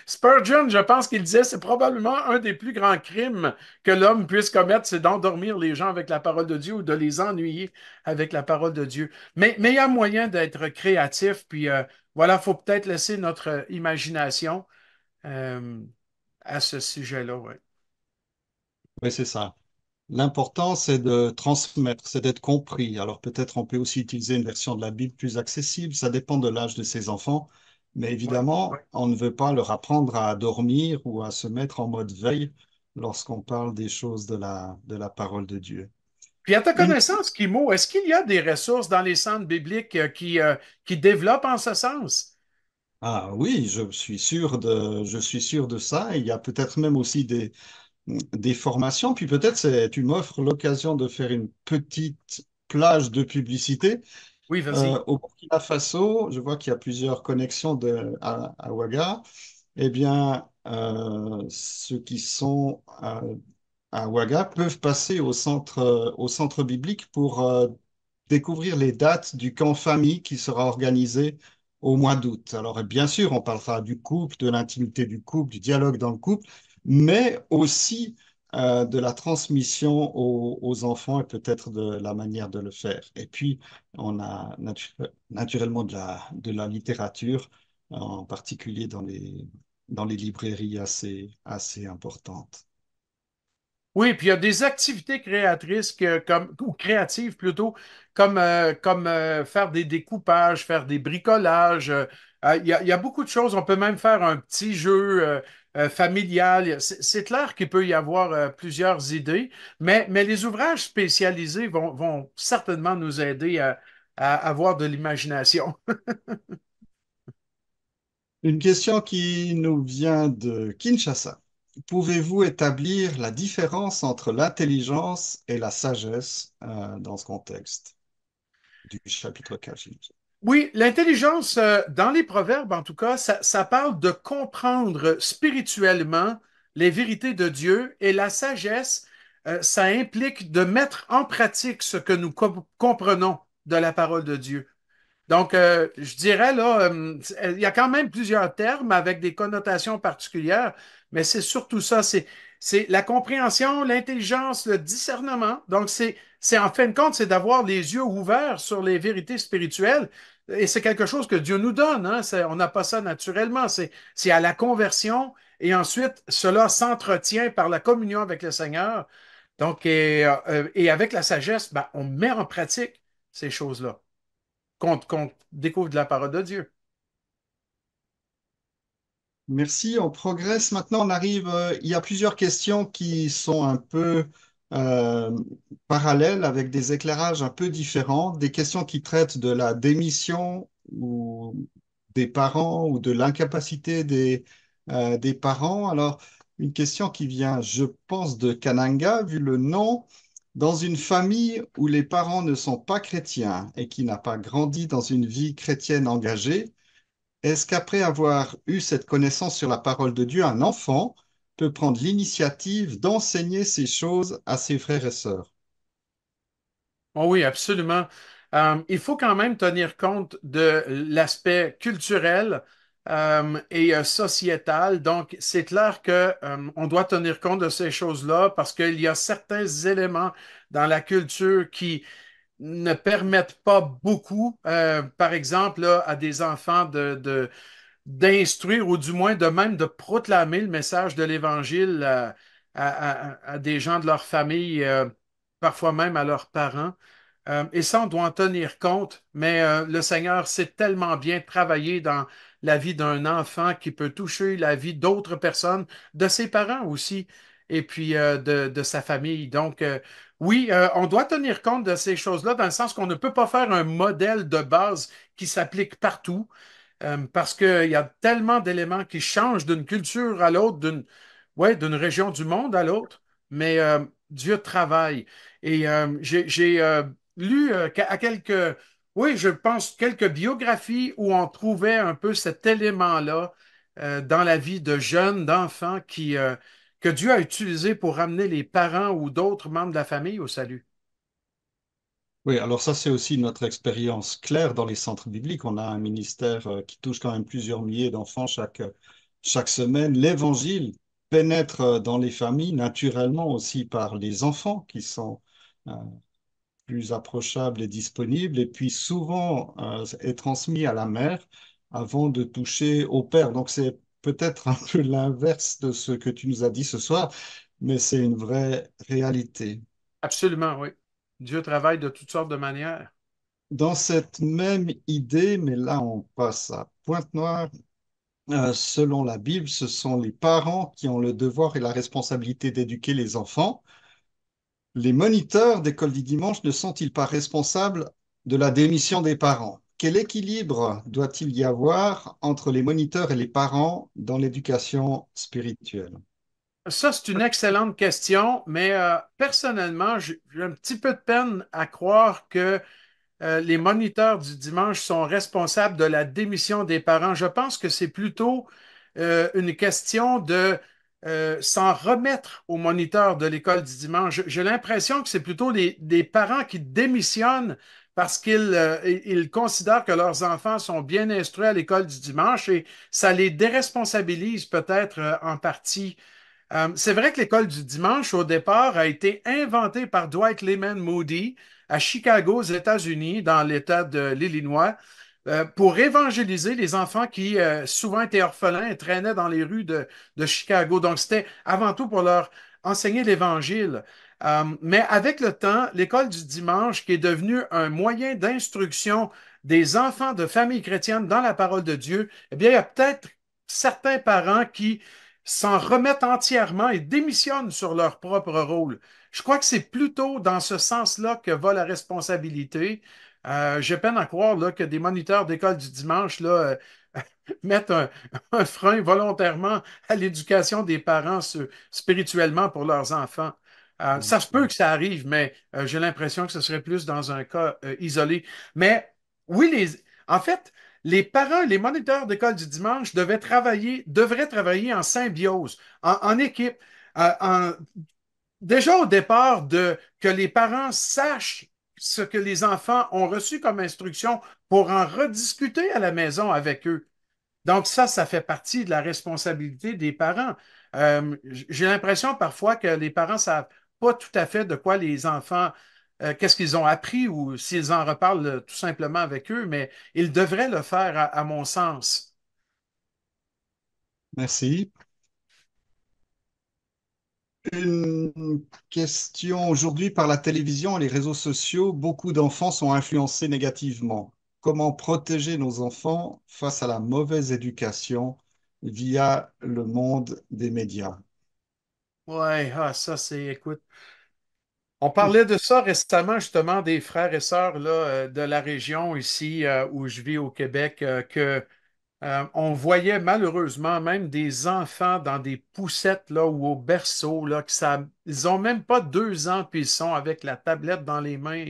Spurgeon, je pense qu'il disait, c'est probablement un des plus grands crimes que l'homme puisse commettre, c'est d'endormir les gens avec la parole de Dieu ou de les ennuyer avec la parole de Dieu. Mais il y a moyen d'être créatif, puis voilà, il faut peut-être laisser notre imagination euh, à ce sujet-là. Ouais. Oui, c'est ça. L'important, c'est de transmettre, c'est d'être compris. Alors peut-être on peut aussi utiliser une version de la Bible plus accessible, ça dépend de l'âge de ses enfants, mais Ouais. évidemment, on ne veut pas leur apprendre à dormir ou à se mettre en mode veille lorsqu'on parle des choses de la parole de Dieu. Puis à ta Une... connaissance, Kimo, est-ce qu'il y a des ressources dans les centres bibliques qui développent en ce sens? Ah oui, je suis sûr de ça. Il y a peut-être même aussi des formations, puis peut-être tu m'offres l'occasion de faire une petite plage de publicité. Oui, vas-y. Au Burkina Faso, je vois qu'il y a plusieurs connexions à Ouaga. Eh bien, ceux qui sont à Ouaga peuvent passer au centre biblique pour découvrir les dates du camp famille qui sera organisé au mois d'août. Alors, bien sûr, on parlera du couple, de l'intimité du couple, du dialogue dans le couple, mais aussi de la transmission aux enfants et peut-être de la manière de le faire. Et puis, on a naturellement de la littérature, en particulier dans les librairies assez importantes. Oui, puis il y a des activités créatrices ou créatives plutôt, comme faire des découpages, faire des bricolages. Il y a beaucoup de choses. On peut même faire un petit jeu familial. C'est clair qu'il peut y avoir plusieurs idées, mais les ouvrages spécialisés vont certainement nous aider à avoir de l'imagination. Une question qui nous vient de Kinshasa. Pouvez-vous établir la différence entre l'intelligence et la sagesse dans ce contexte du chapitre 4? Oui, l'intelligence, dans les proverbes, en tout cas, ça parle de comprendre spirituellement les vérités de Dieu et la sagesse, ça implique de mettre en pratique ce que nous comprenons de la parole de Dieu. Donc, je dirais là, il y a quand même plusieurs termes avec des connotations particulières, mais c'est surtout ça, c'est la compréhension, l'intelligence, le discernement. Donc, c'est en fin de compte, c'est d'avoir les yeux ouverts sur les vérités spirituelles. Et c'est quelque chose que Dieu nous donne, hein. On n'a pas ça naturellement. C'est à la conversion et ensuite, cela s'entretient par la communion avec le Seigneur. Donc, et avec la sagesse, ben, on met en pratique ces choses-là qu'on découvre de la parole de Dieu. Merci, on progresse. Maintenant, on arrive, il y a plusieurs questions qui sont un peu euh, parallèles avec des éclairages un peu différents, des questions qui traitent de la démission ou des parents ou de l'incapacité des parents. Alors, une question qui vient, je pense, de Kananga, vu le nom. Dans une famille où les parents ne sont pas chrétiens et qui n'a pas grandi dans une vie chrétienne engagée, est-ce qu'après avoir eu cette connaissance sur la parole de Dieu, un enfant peut prendre l'initiative d'enseigner ces choses à ses frères et sœurs? Oh oui, absolument. Il faut quand même tenir compte de l'aspect culturel et sociétal. Donc, c'est clair que on doit tenir compte de ces choses-là parce qu'il y a certains éléments dans la culture qui ne permettent pas beaucoup, par exemple, là, à des enfants d'instruire ou du moins de même de proclamer le message de l'Évangile à des gens de leur famille, parfois même à leurs parents. Et ça, on doit en tenir compte, mais le Seigneur sait tellement bien travailler dans la vie d'un enfant qui peut toucher la vie d'autres personnes, de ses parents aussi, et puis de sa famille. Donc, oui, on doit tenir compte de ces choses-là dans le sens qu'on ne peut pas faire un modèle de base qui s'applique partout. Parce qu'il y a tellement d'éléments qui changent d'une culture à l'autre, ouais, d'une région du monde à l'autre, mais Dieu travaille. Et j'ai lu à quelques, oui, je pense quelques biographies où on trouvait un peu cet élément-là dans la vie de jeunes, d'enfants que Dieu a utilisé pour ramener les parents ou d'autres membres de la famille au salut. Oui, alors ça, c'est aussi notre expérience claire dans les centres bibliques. On a un ministère qui touche quand même plusieurs milliers d'enfants chaque semaine. L'évangile pénètre dans les familles, naturellement aussi par les enfants qui sont euh, plus approchable et disponible, et puis souvent est transmis à la mère avant de toucher au père. Donc c'est peut-être un peu l'inverse de ce que tu nous as dit ce soir, mais c'est une vraie réalité. Absolument, oui. Dieu travaille de toutes sortes de manières. Dans cette même idée, mais là on passe à Pointe-Noire, selon la Bible, ce sont les parents qui ont le devoir et la responsabilité d'éduquer les enfants. Les moniteurs d'école du dimanche ne sont-ils pas responsables de la démission des parents? Quel équilibre doit-il y avoir entre les moniteurs et les parents dans l'éducation spirituelle? Ça, c'est une excellente question, mais personnellement, j'ai un petit peu de peine à croire que les moniteurs du dimanche sont responsables de la démission des parents. Je pense que c'est plutôt une question de s'en remettre aux moniteurs de l'école du dimanche. J'ai l'impression que c'est plutôt des parents qui démissionnent parce qu'ils considèrent que leurs enfants sont bien instruits à l'école du dimanche et ça les déresponsabilise peut-être en partie. C'est vrai que l'école du dimanche, au départ, a été inventée par Dwight Lyman Moody à Chicago, aux États-Unis, dans l'État de l'Illinois. pour évangéliser les enfants qui souvent étaient orphelins et traînaient dans les rues de Chicago. Donc, c'était avant tout pour leur enseigner l'Évangile. Mais avec le temps, l'école du dimanche, qui est devenue un moyen d'instruction des enfants de familles chrétiennes dans la parole de Dieu, eh bien, il y a peut-être certains parents qui s'en remettent entièrement et démissionnent sur leur propre rôle. Je crois que c'est plutôt dans ce sens-là que va la responsabilité. J'ai peine à croire là, que des moniteurs d'école du dimanche là, mettent un frein volontairement à l'éducation des parents spirituellement pour leurs enfants. Ça se peut que ça arrive, mais j'ai l'impression que ce serait plus dans un cas isolé. Mais oui, en fait, les parents, les moniteurs d'école du dimanche devraient travailler en symbiose, en équipe, en, déjà au départ, que les parents sachent ce que les enfants ont reçu comme instruction pour en rediscuter à la maison avec eux. Donc ça fait partie de la responsabilité des parents. J'ai l'impression parfois que les parents savent pas tout à fait de quoi les enfants, qu'est-ce qu'ils ont appris ou s'ils en reparlent tout simplement avec eux, mais ils devraient le faire à mon sens. Merci. Une question aujourd'hui par la télévision et les réseaux sociaux, beaucoup d'enfants sont influencés négativement. Comment protéger nos enfants face à la mauvaise éducation via le monde des médias? Ouais, ça c'est, écoute. On parlait de ça récemment, justement, des frères et sœurs là, de la région ici où je vis au Québec, que on voyait malheureusement même des enfants dans des poussettes là, ou au berceau, là, ils ont même pas 2 ans, puis ils sont avec la tablette dans les mains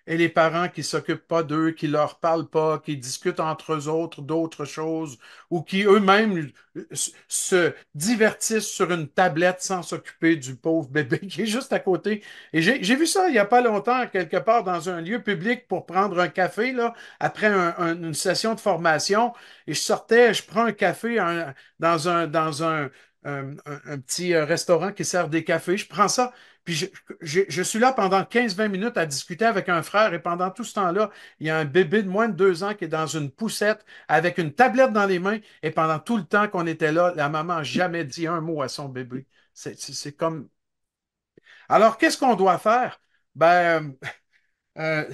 et les parents qui s'occupent pas d'eux, qui leur parlent pas, qui discutent entre eux autres d'autres choses, ou qui eux-mêmes se divertissent sur une tablette sans s'occuper du pauvre bébé qui est juste à côté. Et j'ai vu ça il y a pas longtemps, quelque part dans un lieu public pour prendre un café, là, après une session de formation. Et je sortais, je prends un café dans un petit restaurant qui sert des cafés. Je prends ça, puis je suis là pendant 15-20 minutes à discuter avec un frère. Et pendant tout ce temps-là, il y a un bébé de moins de 2 ans qui est dans une poussette avec une tablette dans les mains. Et pendant tout le temps qu'on était là, la maman n'a jamais dit un mot à son bébé. C'est comme. Alors, qu'est-ce qu'on doit faire? Ben, euh,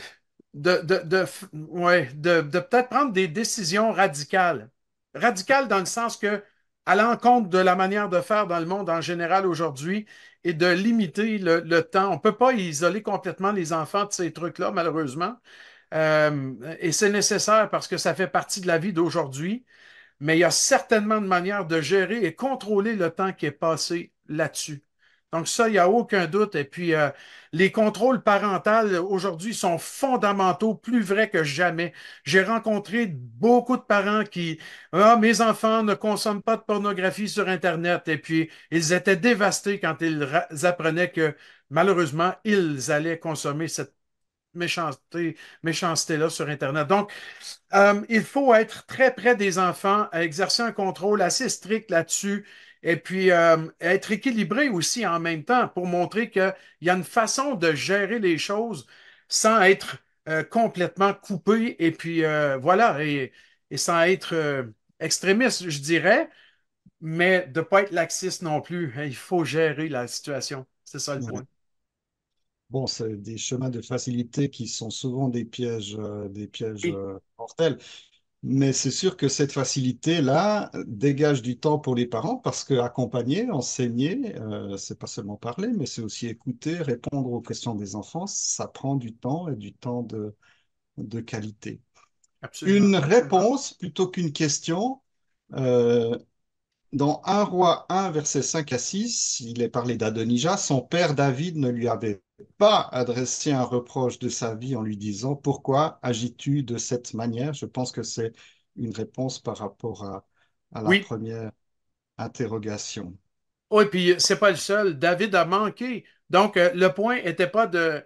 ouais, de peut-être prendre des décisions radicales. Radicales dans le sens que, à l'encontre de la manière de faire dans le monde en général aujourd'hui et de limiter le temps. On ne peut pas isoler complètement les enfants de ces trucs-là, malheureusement. Et c'est nécessaire parce que ça fait partie de la vie d'aujourd'hui, mais il y a certainement une manière de gérer et contrôler le temps qui est passé là-dessus. Donc ça, il n'y a aucun doute. Et puis, les contrôles parentaux aujourd'hui sont fondamentaux, plus vrais que jamais. J'ai rencontré beaucoup de parents qui, ah, mes enfants ne consomment pas de pornographie sur Internet. Et puis, ils étaient dévastés quand ils apprenaient que, malheureusement, ils allaient consommer cette méchanceté-là sur Internet. Donc, il faut être très près des enfants, exercer un contrôle assez strict là-dessus, et puis être équilibré aussi en même temps pour montrer qu'il y a une façon de gérer les choses sans être complètement coupé, et puis voilà, et sans être extrémiste, je dirais, mais de ne pas être laxiste non plus. Il faut gérer la situation. C'est ça le Ouais. point. Bon, c'est des chemins de facilité qui sont souvent des pièges Oui, mortels. Mais c'est sûr que cette facilité-là dégage du temps pour les parents parce que accompagner, enseigner, c'est pas seulement parler, mais c'est aussi écouter, répondre aux questions des enfants. Ça prend du temps et du temps de qualité. absolument. Une réponse plutôt qu'une question. euh, Dans 1 roi 1, versets 5 à 6, il est parlé d'Adonija. Son père David ne lui avait pas adressé un reproche de sa vie en lui disant, pourquoi agis-tu de cette manière? Je pense que c'est une réponse par rapport à la Oui, première interrogation. oui, puis c'est pas le seul. David a manqué. Donc, le point n'était pas de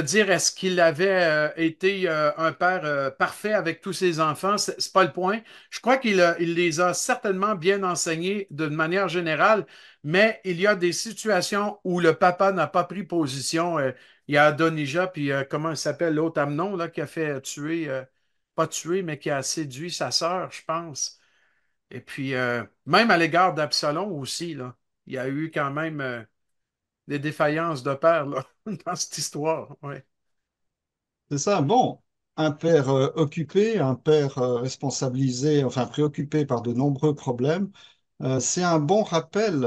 dire est-ce qu'il avait été un père parfait avec tous ses enfants. C'est pas le point. Je crois il les a certainement bien enseignés d'une manière générale, mais il y a des situations où le papa n'a pas pris position. Il y a Adonijah, puis comment il s'appelle l'autre Amnon là, qui a fait tuer. pas tué, mais qui a séduit sa sœur, je pense. Et puis, même à l'égard d'Absalom aussi, là, il y a eu quand même des défaillances de père là, dans cette histoire. Ouais. C'est ça. Bon, un père occupé, un père responsabilisé, enfin préoccupé par de nombreux problèmes, c'est un bon rappel,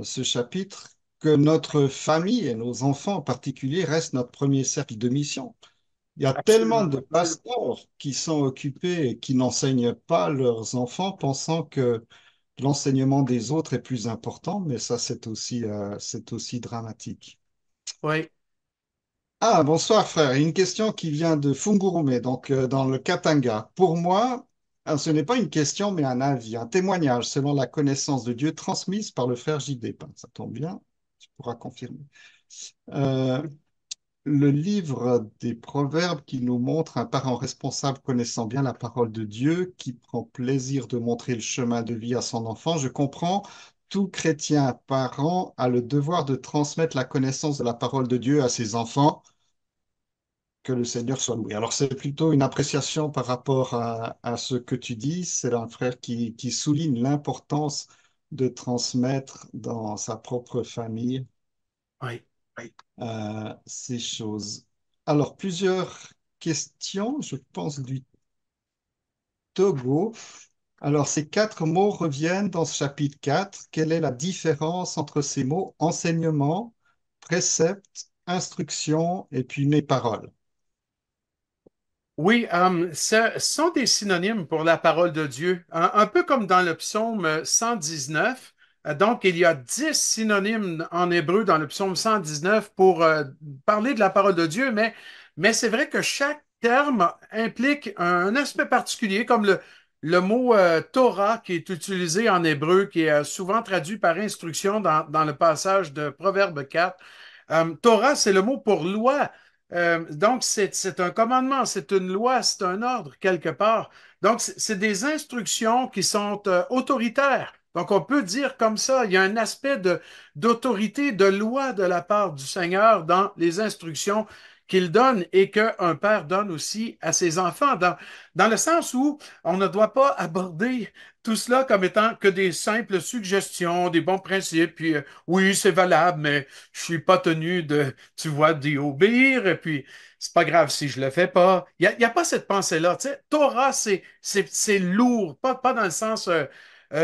ce chapitre, que notre famille et nos enfants en particulier restent notre premier cercle de mission. Il y a tellement Absolument. de pasteurs qui sont occupés et qui n'enseignent pas leurs enfants, pensant que l'enseignement des autres est plus important, mais ça, c'est aussi dramatique. Oui. Ah, bonsoir frère. Une question qui vient de Fungurume, donc dans le Katanga. Pour moi, ce n'est pas une question, mais un avis, un témoignage selon la connaissance de Dieu transmise par le frère JD. Ben, ça tombe bien, tu pourras confirmer. Euh, le livre des Proverbes qui nous montre un parent responsable connaissant bien la parole de Dieu, qui prend plaisir de montrer le chemin de vie à son enfant. Je comprends, tout chrétien parent a le devoir de transmettre la connaissance de la parole de Dieu à ses enfants. Que le Seigneur soit loué. Alors, c'est plutôt une appréciation par rapport à ce que tu dis. C'est un frère qui souligne l'importance de transmettre dans sa propre famille Oui. ces choses. Alors, plusieurs questions, je pense, du Togo. Alors, ces quatre mots reviennent dans ce chapitre 4. Quelle est la différence entre ces mots enseignement, précepte, instruction et puis mes paroles? Oui, ce sont des synonymes pour la parole de Dieu, un peu comme dans le psaume 119. Donc, il y a 10 synonymes en hébreu dans le psaume 119 pour parler de la parole de Dieu, mais c'est vrai que chaque terme implique un aspect particulier, comme le mot Torah qui est utilisé en hébreu, qui est souvent traduit par instruction dans le passage de Proverbe 4. Torah, c'est le mot pour loi. Donc, c'est un commandement, c'est une loi, c'est un ordre quelque part. Donc, c'est des instructions qui sont autoritaires. Donc, on peut dire comme ça, il y a un aspect d'autorité, de loi de la part du Seigneur dans les instructions qu'il donne et qu'un père donne aussi à ses enfants, dans le sens où on ne doit pas aborder tout cela comme étant que des simples suggestions, des bons principes, puis oui, c'est valable, mais je suis pas tenu de, tu vois, d'y obéir, et puis c'est pas grave si je le fais pas. Il y a pas cette pensée-là. Tu sais, Torah, c'est lourd, pas dans le sens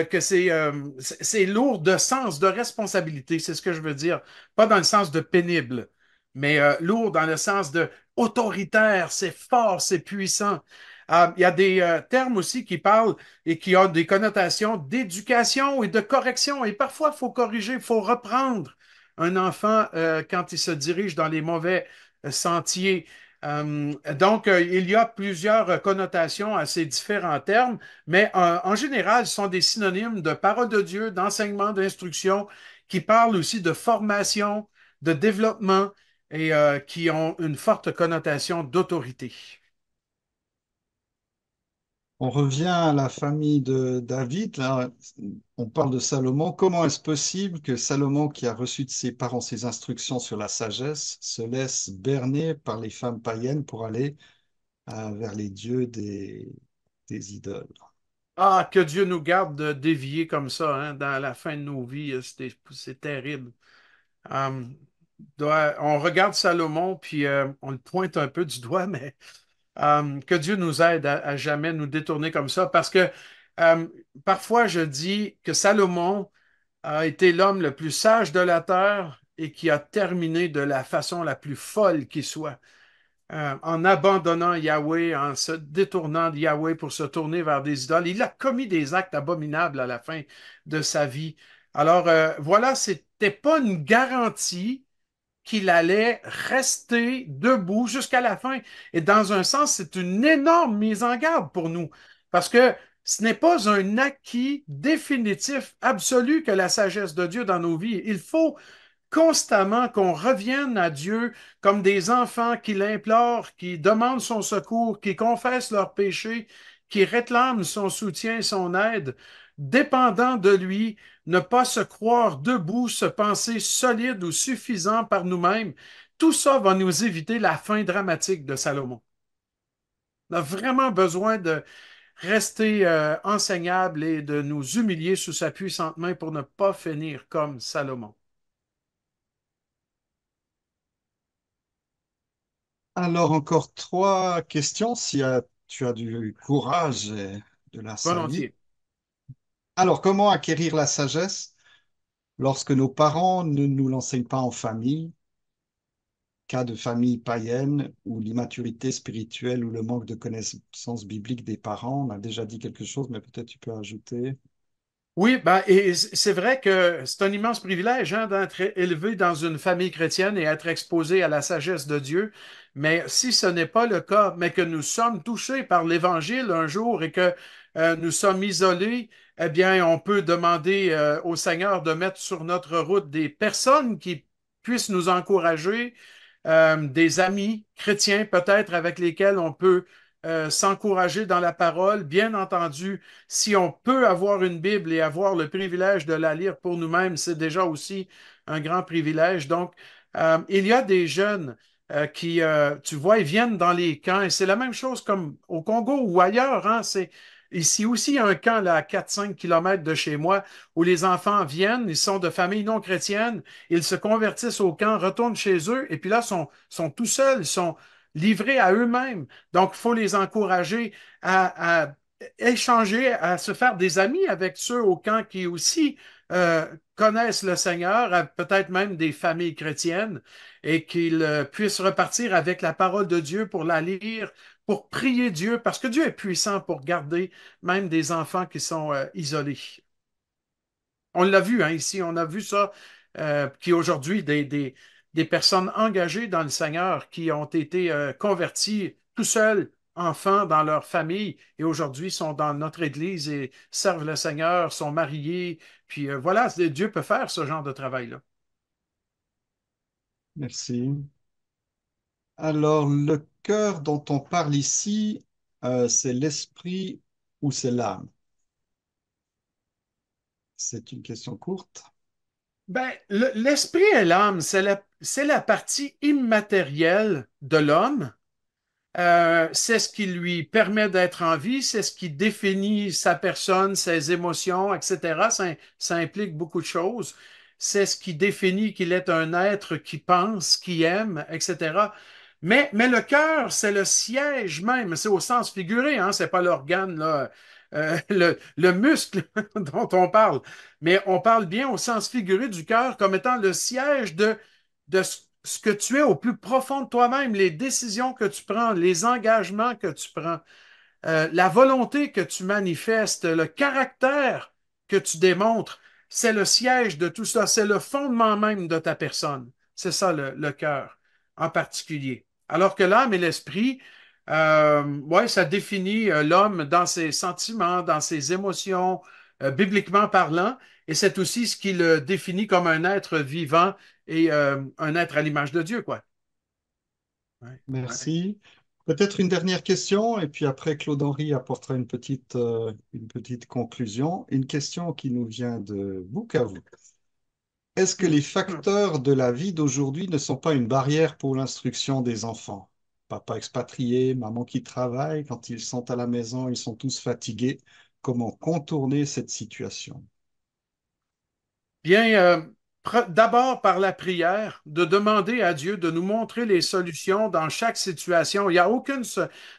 que c'est lourd de sens, de responsabilité, c'est ce que je veux dire. Pas dans le sens de pénible, mais lourd dans le sens de autoritaire, c'est fort, c'est puissant. Il y a des termes aussi qui parlent et qui ont des connotations d'éducation et de correction. Et parfois, il faut corriger, il faut reprendre un enfant quand il se dirige dans les mauvais sentiers. Donc, il y a plusieurs connotations à ces différents termes, mais en général, ce sont des synonymes de parole de Dieu, d'enseignement, d'instruction, qui parlent aussi de formation, de développement et qui ont une forte connotation d'autorité. On revient à la famille de David. Là, on parle de Salomon. Comment est-ce possible que Salomon, qui a reçu de ses parents ses instructions sur la sagesse, se laisse berner par les femmes païennes pour aller vers les dieux des idoles? Ah, que Dieu nous garde de dévier comme ça, hein, dans la fin de nos vies. C'est terrible. Euh, on regarde Salomon, puis on le pointe un peu du doigt, mais que Dieu nous aide à jamais nous détourner comme ça, parce que euh, parfois je dis que Salomon a été l'homme le plus sage de la terre et qui a terminé de la façon la plus folle qui soit. En abandonnant Yahweh, en se détournant de Yahweh pour se tourner vers des idoles. Il a commis des actes abominables à la fin de sa vie. Alors voilà, c'était pas une garantie qu'il allait rester debout jusqu'à la fin. Et dans un sens, c'est une énorme mise en garde pour nous, parce que ce n'est pas un acquis définitif, absolu que la sagesse de Dieu dans nos vies. Il faut constamment qu'on revienne à Dieu comme des enfants qui l'implorent, qui demandent son secours, qui confessent leurs péchés, qui réclament son soutien, son aide, dépendant de lui, ne pas se croire debout, se penser solide ou suffisant par nous-mêmes. Tout ça va nous éviter la fin dramatique de Salomon. On a vraiment besoin de rester enseignable et de nous humilier sous sa puissante main pour ne pas finir comme Salomon. Alors, encore trois questions, si tu as du courage et de la saillie. Volontiers. Alors, comment acquérir la sagesse lorsque nos parents ne nous l'enseignent pas en famille, cas de famille païenne ou l'immaturité spirituelle ou le manque de connaissances bibliques des parents? On a déjà dit quelque chose, mais peut-être tu peux ajouter. Oui, ben, et c'est vrai que c'est un immense privilège hein, d'être élevé dans une famille chrétienne et être exposé à la sagesse de Dieu. Mais si ce n'est pas le cas, mais que nous sommes touchés par l'Évangile un jour et que nous sommes isolés, eh bien, on peut demander au Seigneur de mettre sur notre route des personnes qui puissent nous encourager, des amis chrétiens peut-être avec lesquels on peut s'encourager dans la parole. Bien entendu, si on peut avoir une Bible et avoir le privilège de la lire pour nous-mêmes, c'est déjà aussi un grand privilège. Donc, il y a des jeunes qui, tu vois, ils viennent dans les camps et c'est la même chose comme au Congo ou ailleurs. Hein, c'est ici aussi il y a un camp là, à 4-5 kilomètres de chez moi où les enfants viennent, ils sont de familles non chrétiennes, ils se convertissent au camp, retournent chez eux et puis là, sont tout seuls, ils sont livrés à eux-mêmes. Donc, il faut les encourager à échanger, à se faire des amis avec ceux au camp qui aussi connaissent le Seigneur, peut-être même des familles chrétiennes, et qu'ils puissent repartir avec la parole de Dieu pour la lire, pour prier Dieu, parce que Dieu est puissant pour garder même des enfants qui sont isolés. On l'a vu hein, ici, on a vu ça, qui aujourd'hui, des personnes engagées dans le Seigneur qui ont été converties tout seuls, enfants, dans leur famille, et aujourd'hui sont dans notre Église et servent le Seigneur, sont mariés. Puis voilà, Dieu peut faire ce genre de travail-là. Merci. Alors, le cœur dont on parle ici, c'est l'esprit ou c'est l'âme? C'est une question courte. Ben, l'esprit et l'âme, c'est la partie immatérielle de l'homme. C'est ce qui lui permet d'être en vie, c'est ce qui définit sa personne, ses émotions, etc. Ça implique beaucoup de choses. C'est ce qui définit qu'il est un être qui pense, qui aime, etc. Mais le cœur, c'est le siège même, c'est au sens figuré, hein, c'est pas l'organe, là, le muscle dont on parle, mais on parle bien au sens figuré du cœur comme étant le siège de ce que tu es au plus profond de toi-même, les décisions que tu prends, les engagements que tu prends, la volonté que tu manifestes, le caractère que tu démontres, c'est le siège de tout ça, c'est le fondement même de ta personne. C'est ça le cœur en particulier. Alors que l'âme et l'esprit, ouais, ça définit l'homme dans ses sentiments, dans ses émotions, bibliquement parlant, et c'est aussi ce qui le définit comme un être vivant et un être à l'image de Dieu, quoi. Ouais. Merci. Peut-être une dernière question, et puis après, Claude-Henri apportera une petite conclusion. Une question qui nous vient de Bukavu. Est-ce que les facteurs de la vie d'aujourd'hui ne sont pas une barrière pour l'instruction des enfants? Papa expatrié, maman qui travaille, quand ils sont à la maison, ils sont tous fatigués. Comment contourner cette situation? Bien, d'abord par la prière, de demander à Dieu de nous montrer les solutions dans chaque situation. Il n'y a aucune...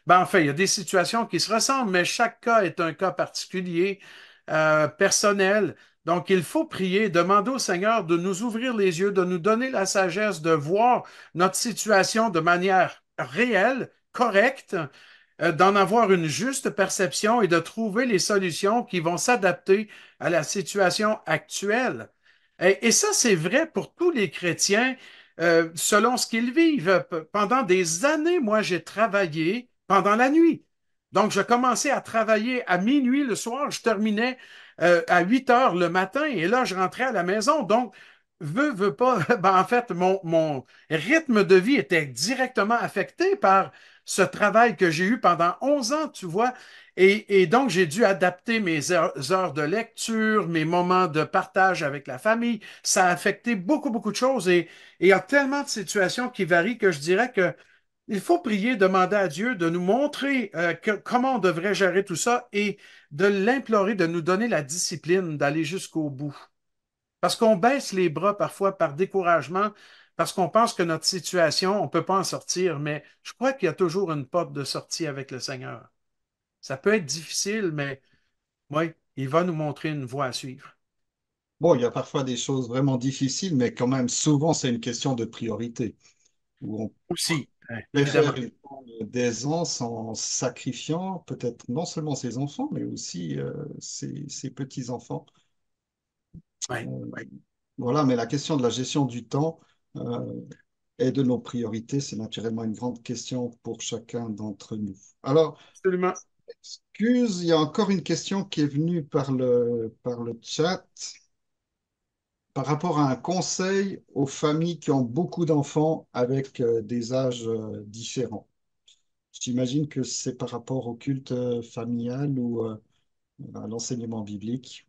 Ben, enfin, il y a des situations qui se ressemblent, mais chaque cas est un cas particulier, personnel. Donc, il faut prier, demander au Seigneur de nous ouvrir les yeux, de nous donner la sagesse de voir notre situation de manière réelle, correcte, d'en avoir une juste perception et de trouver les solutions qui vont s'adapter à la situation actuelle. Et ça, c'est vrai pour tous les chrétiens selon ce qu'ils vivent. Pendant des années, moi, j'ai travaillé pendant la nuit. Donc, je commençais à travailler à minuit le soir, je terminais à 8 heures le matin et là, je rentrais à la maison. Donc, veux pas, ben, en fait, mon rythme de vie était directement affecté par ce travail que j'ai eu pendant 11 ans, tu vois. Et donc, j'ai dû adapter mes heures de lecture, mes moments de partage avec la famille. Ça a affecté beaucoup, beaucoup de choses. Et il y a tellement de situations qui varient que je dirais que il faut prier, demander à Dieu de nous montrer comment on devrait gérer tout ça et de l'implorer de nous donner la discipline d'aller jusqu'au bout. Parce qu'on baisse les bras parfois par découragement, parce qu'on pense que notre situation, on ne peut pas en sortir, mais je crois qu'il y a toujours une porte de sortie avec le Seigneur. Ça peut être difficile, mais oui, il va nous montrer une voie à suivre. Bon, il y a parfois des choses vraiment difficiles, mais quand même, souvent, c'est une question de priorité, où on Aussi, préfère évidemment. prendre des ans en sacrifiant peut-être non seulement ses enfants, mais aussi ses petits-enfants. Oui, Euh, oui, voilà, mais la question de la gestion du temps et de nos priorités, c'est naturellement une grande question pour chacun d'entre nous. Alors, absolument. excuse, il y a encore une question qui est venue par le chat par rapport à un conseil aux familles qui ont beaucoup d'enfants avec des âges différents. J'imagine que c'est par rapport au culte familial ou à l'enseignement biblique.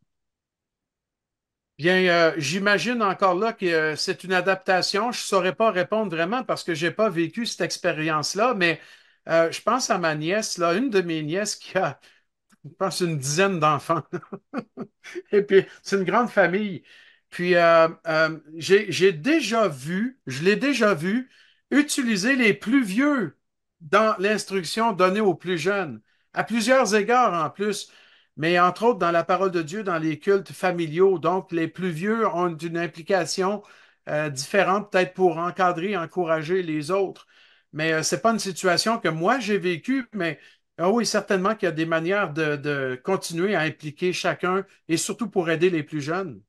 Bien, j'imagine encore là que c'est une adaptation. Je ne saurais pas répondre vraiment parce que je n'ai pas vécu cette expérience-là, mais je pense à ma nièce, là, une de mes nièces qui a, je pense, une dizaine d'enfants. Et puis, c'est une grande famille. Puis, j'ai déjà vu, je l'ai déjà vu, utiliser les plus vieux dans l'instruction donnée aux plus jeunes, à plusieurs égards en plus, mais entre autres dans la parole de Dieu, dans les cultes familiaux. Donc, les plus vieux ont une implication différente, peut-être pour encadrer, encourager les autres. Mais ce n'est pas une situation que moi j'ai vécue, mais oui, certainement qu'il y a des manières de continuer à impliquer chacun et surtout pour aider les plus jeunes.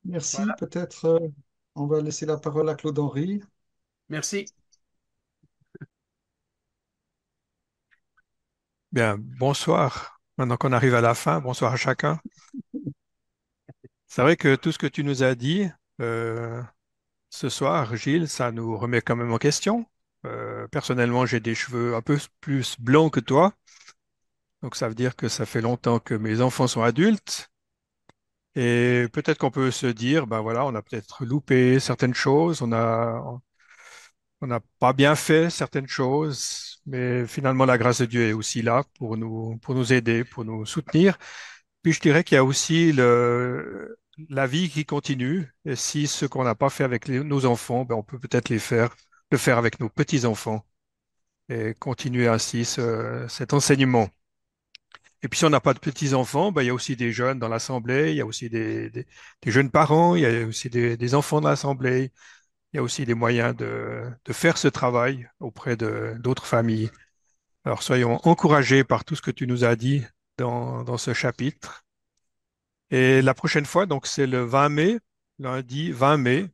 Merci. Voilà. Peut-être on va laisser la parole à Claude-Henri. Merci. Bien, bonsoir. Maintenant qu'on arrive à la fin, bonsoir à chacun. C'est vrai que tout ce que tu nous as dit euh, ce soir, Gilles, ça nous remet quand même en question. Personnellement, j'ai des cheveux un peu plus blancs que toi, donc ça veut dire que ça fait longtemps que mes enfants sont adultes. Et peut-être qu'on peut se dire, ben voilà, on a peut-être loupé certaines choses, on n'a pas bien fait certaines choses, mais finalement la grâce de Dieu est aussi là pour nous aider, pour nous soutenir. Puis je dirais qu'il y a aussi la vie qui continue. Et si ce qu'on n'a pas fait avec nos enfants, ben on peut peut-être le faire avec nos petits-enfants et continuer ainsi cet enseignement. Et puis si on n'a pas de petits-enfants, ben il y a aussi des jeunes dans l'assemblée, il y a aussi des jeunes parents, il y a aussi des enfants dans l'assemblée, il y a aussi des moyens de faire ce travail auprès d'autres familles. Alors soyons encouragés par tout ce que tu nous as dit dans ce chapitre. Et la prochaine fois, donc c'est le 20 mai, lundi 20 mai.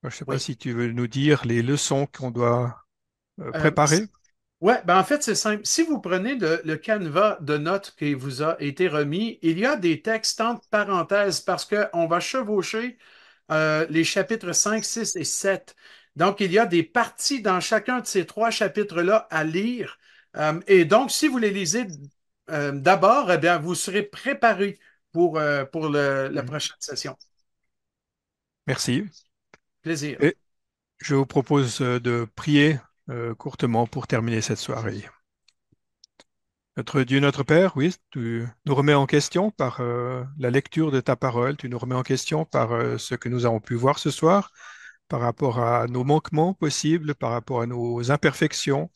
Je ne sais pas Oui. si tu veux nous dire les leçons qu'on doit Euh, préparer. ouais, ben en fait, c'est simple. Si vous prenez le canevas de notes qui vous a été remis, il y a des textes entre parenthèses parce qu'on va chevaucher les chapitres 5, 6 et 7. Donc, il y a des parties dans chacun de ces trois chapitres-là à lire. Et donc, si vous les lisez d'abord, eh bien, vous serez préparé pour la Mhm. prochaine session. Merci. Plaisir. Et je vous propose de prier courtement pour terminer cette soirée. Notre Dieu, notre Père, oui, tu nous remets en question par la lecture de ta parole, tu nous remets en question par ce que nous avons pu voir ce soir, par rapport à nos manquements possibles, par rapport à nos imperfections.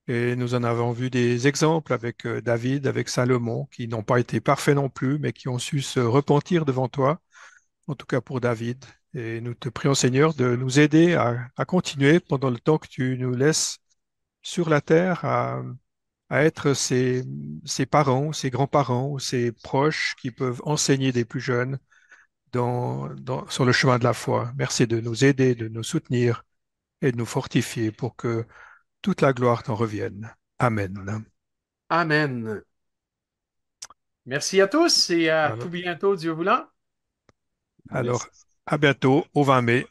Et nous en avons vu des exemples avec David, avec Salomon, qui n'ont pas été parfaits non plus, mais qui ont su se repentir devant toi, en tout cas pour David. Et nous te prions, Seigneur, de nous aider à continuer pendant le temps que tu nous laisses sur la terre, à être ces parents, ces grands-parents, ces proches qui peuvent enseigner des plus jeunes sur le chemin de la foi. Merci de nous aider, de nous soutenir et de nous fortifier pour que toute la gloire t'en revienne. Amen. Amen. Merci à tous et à tout Alors, bientôt, Dieu voulant. Merci. alors, à bientôt au 20 mai.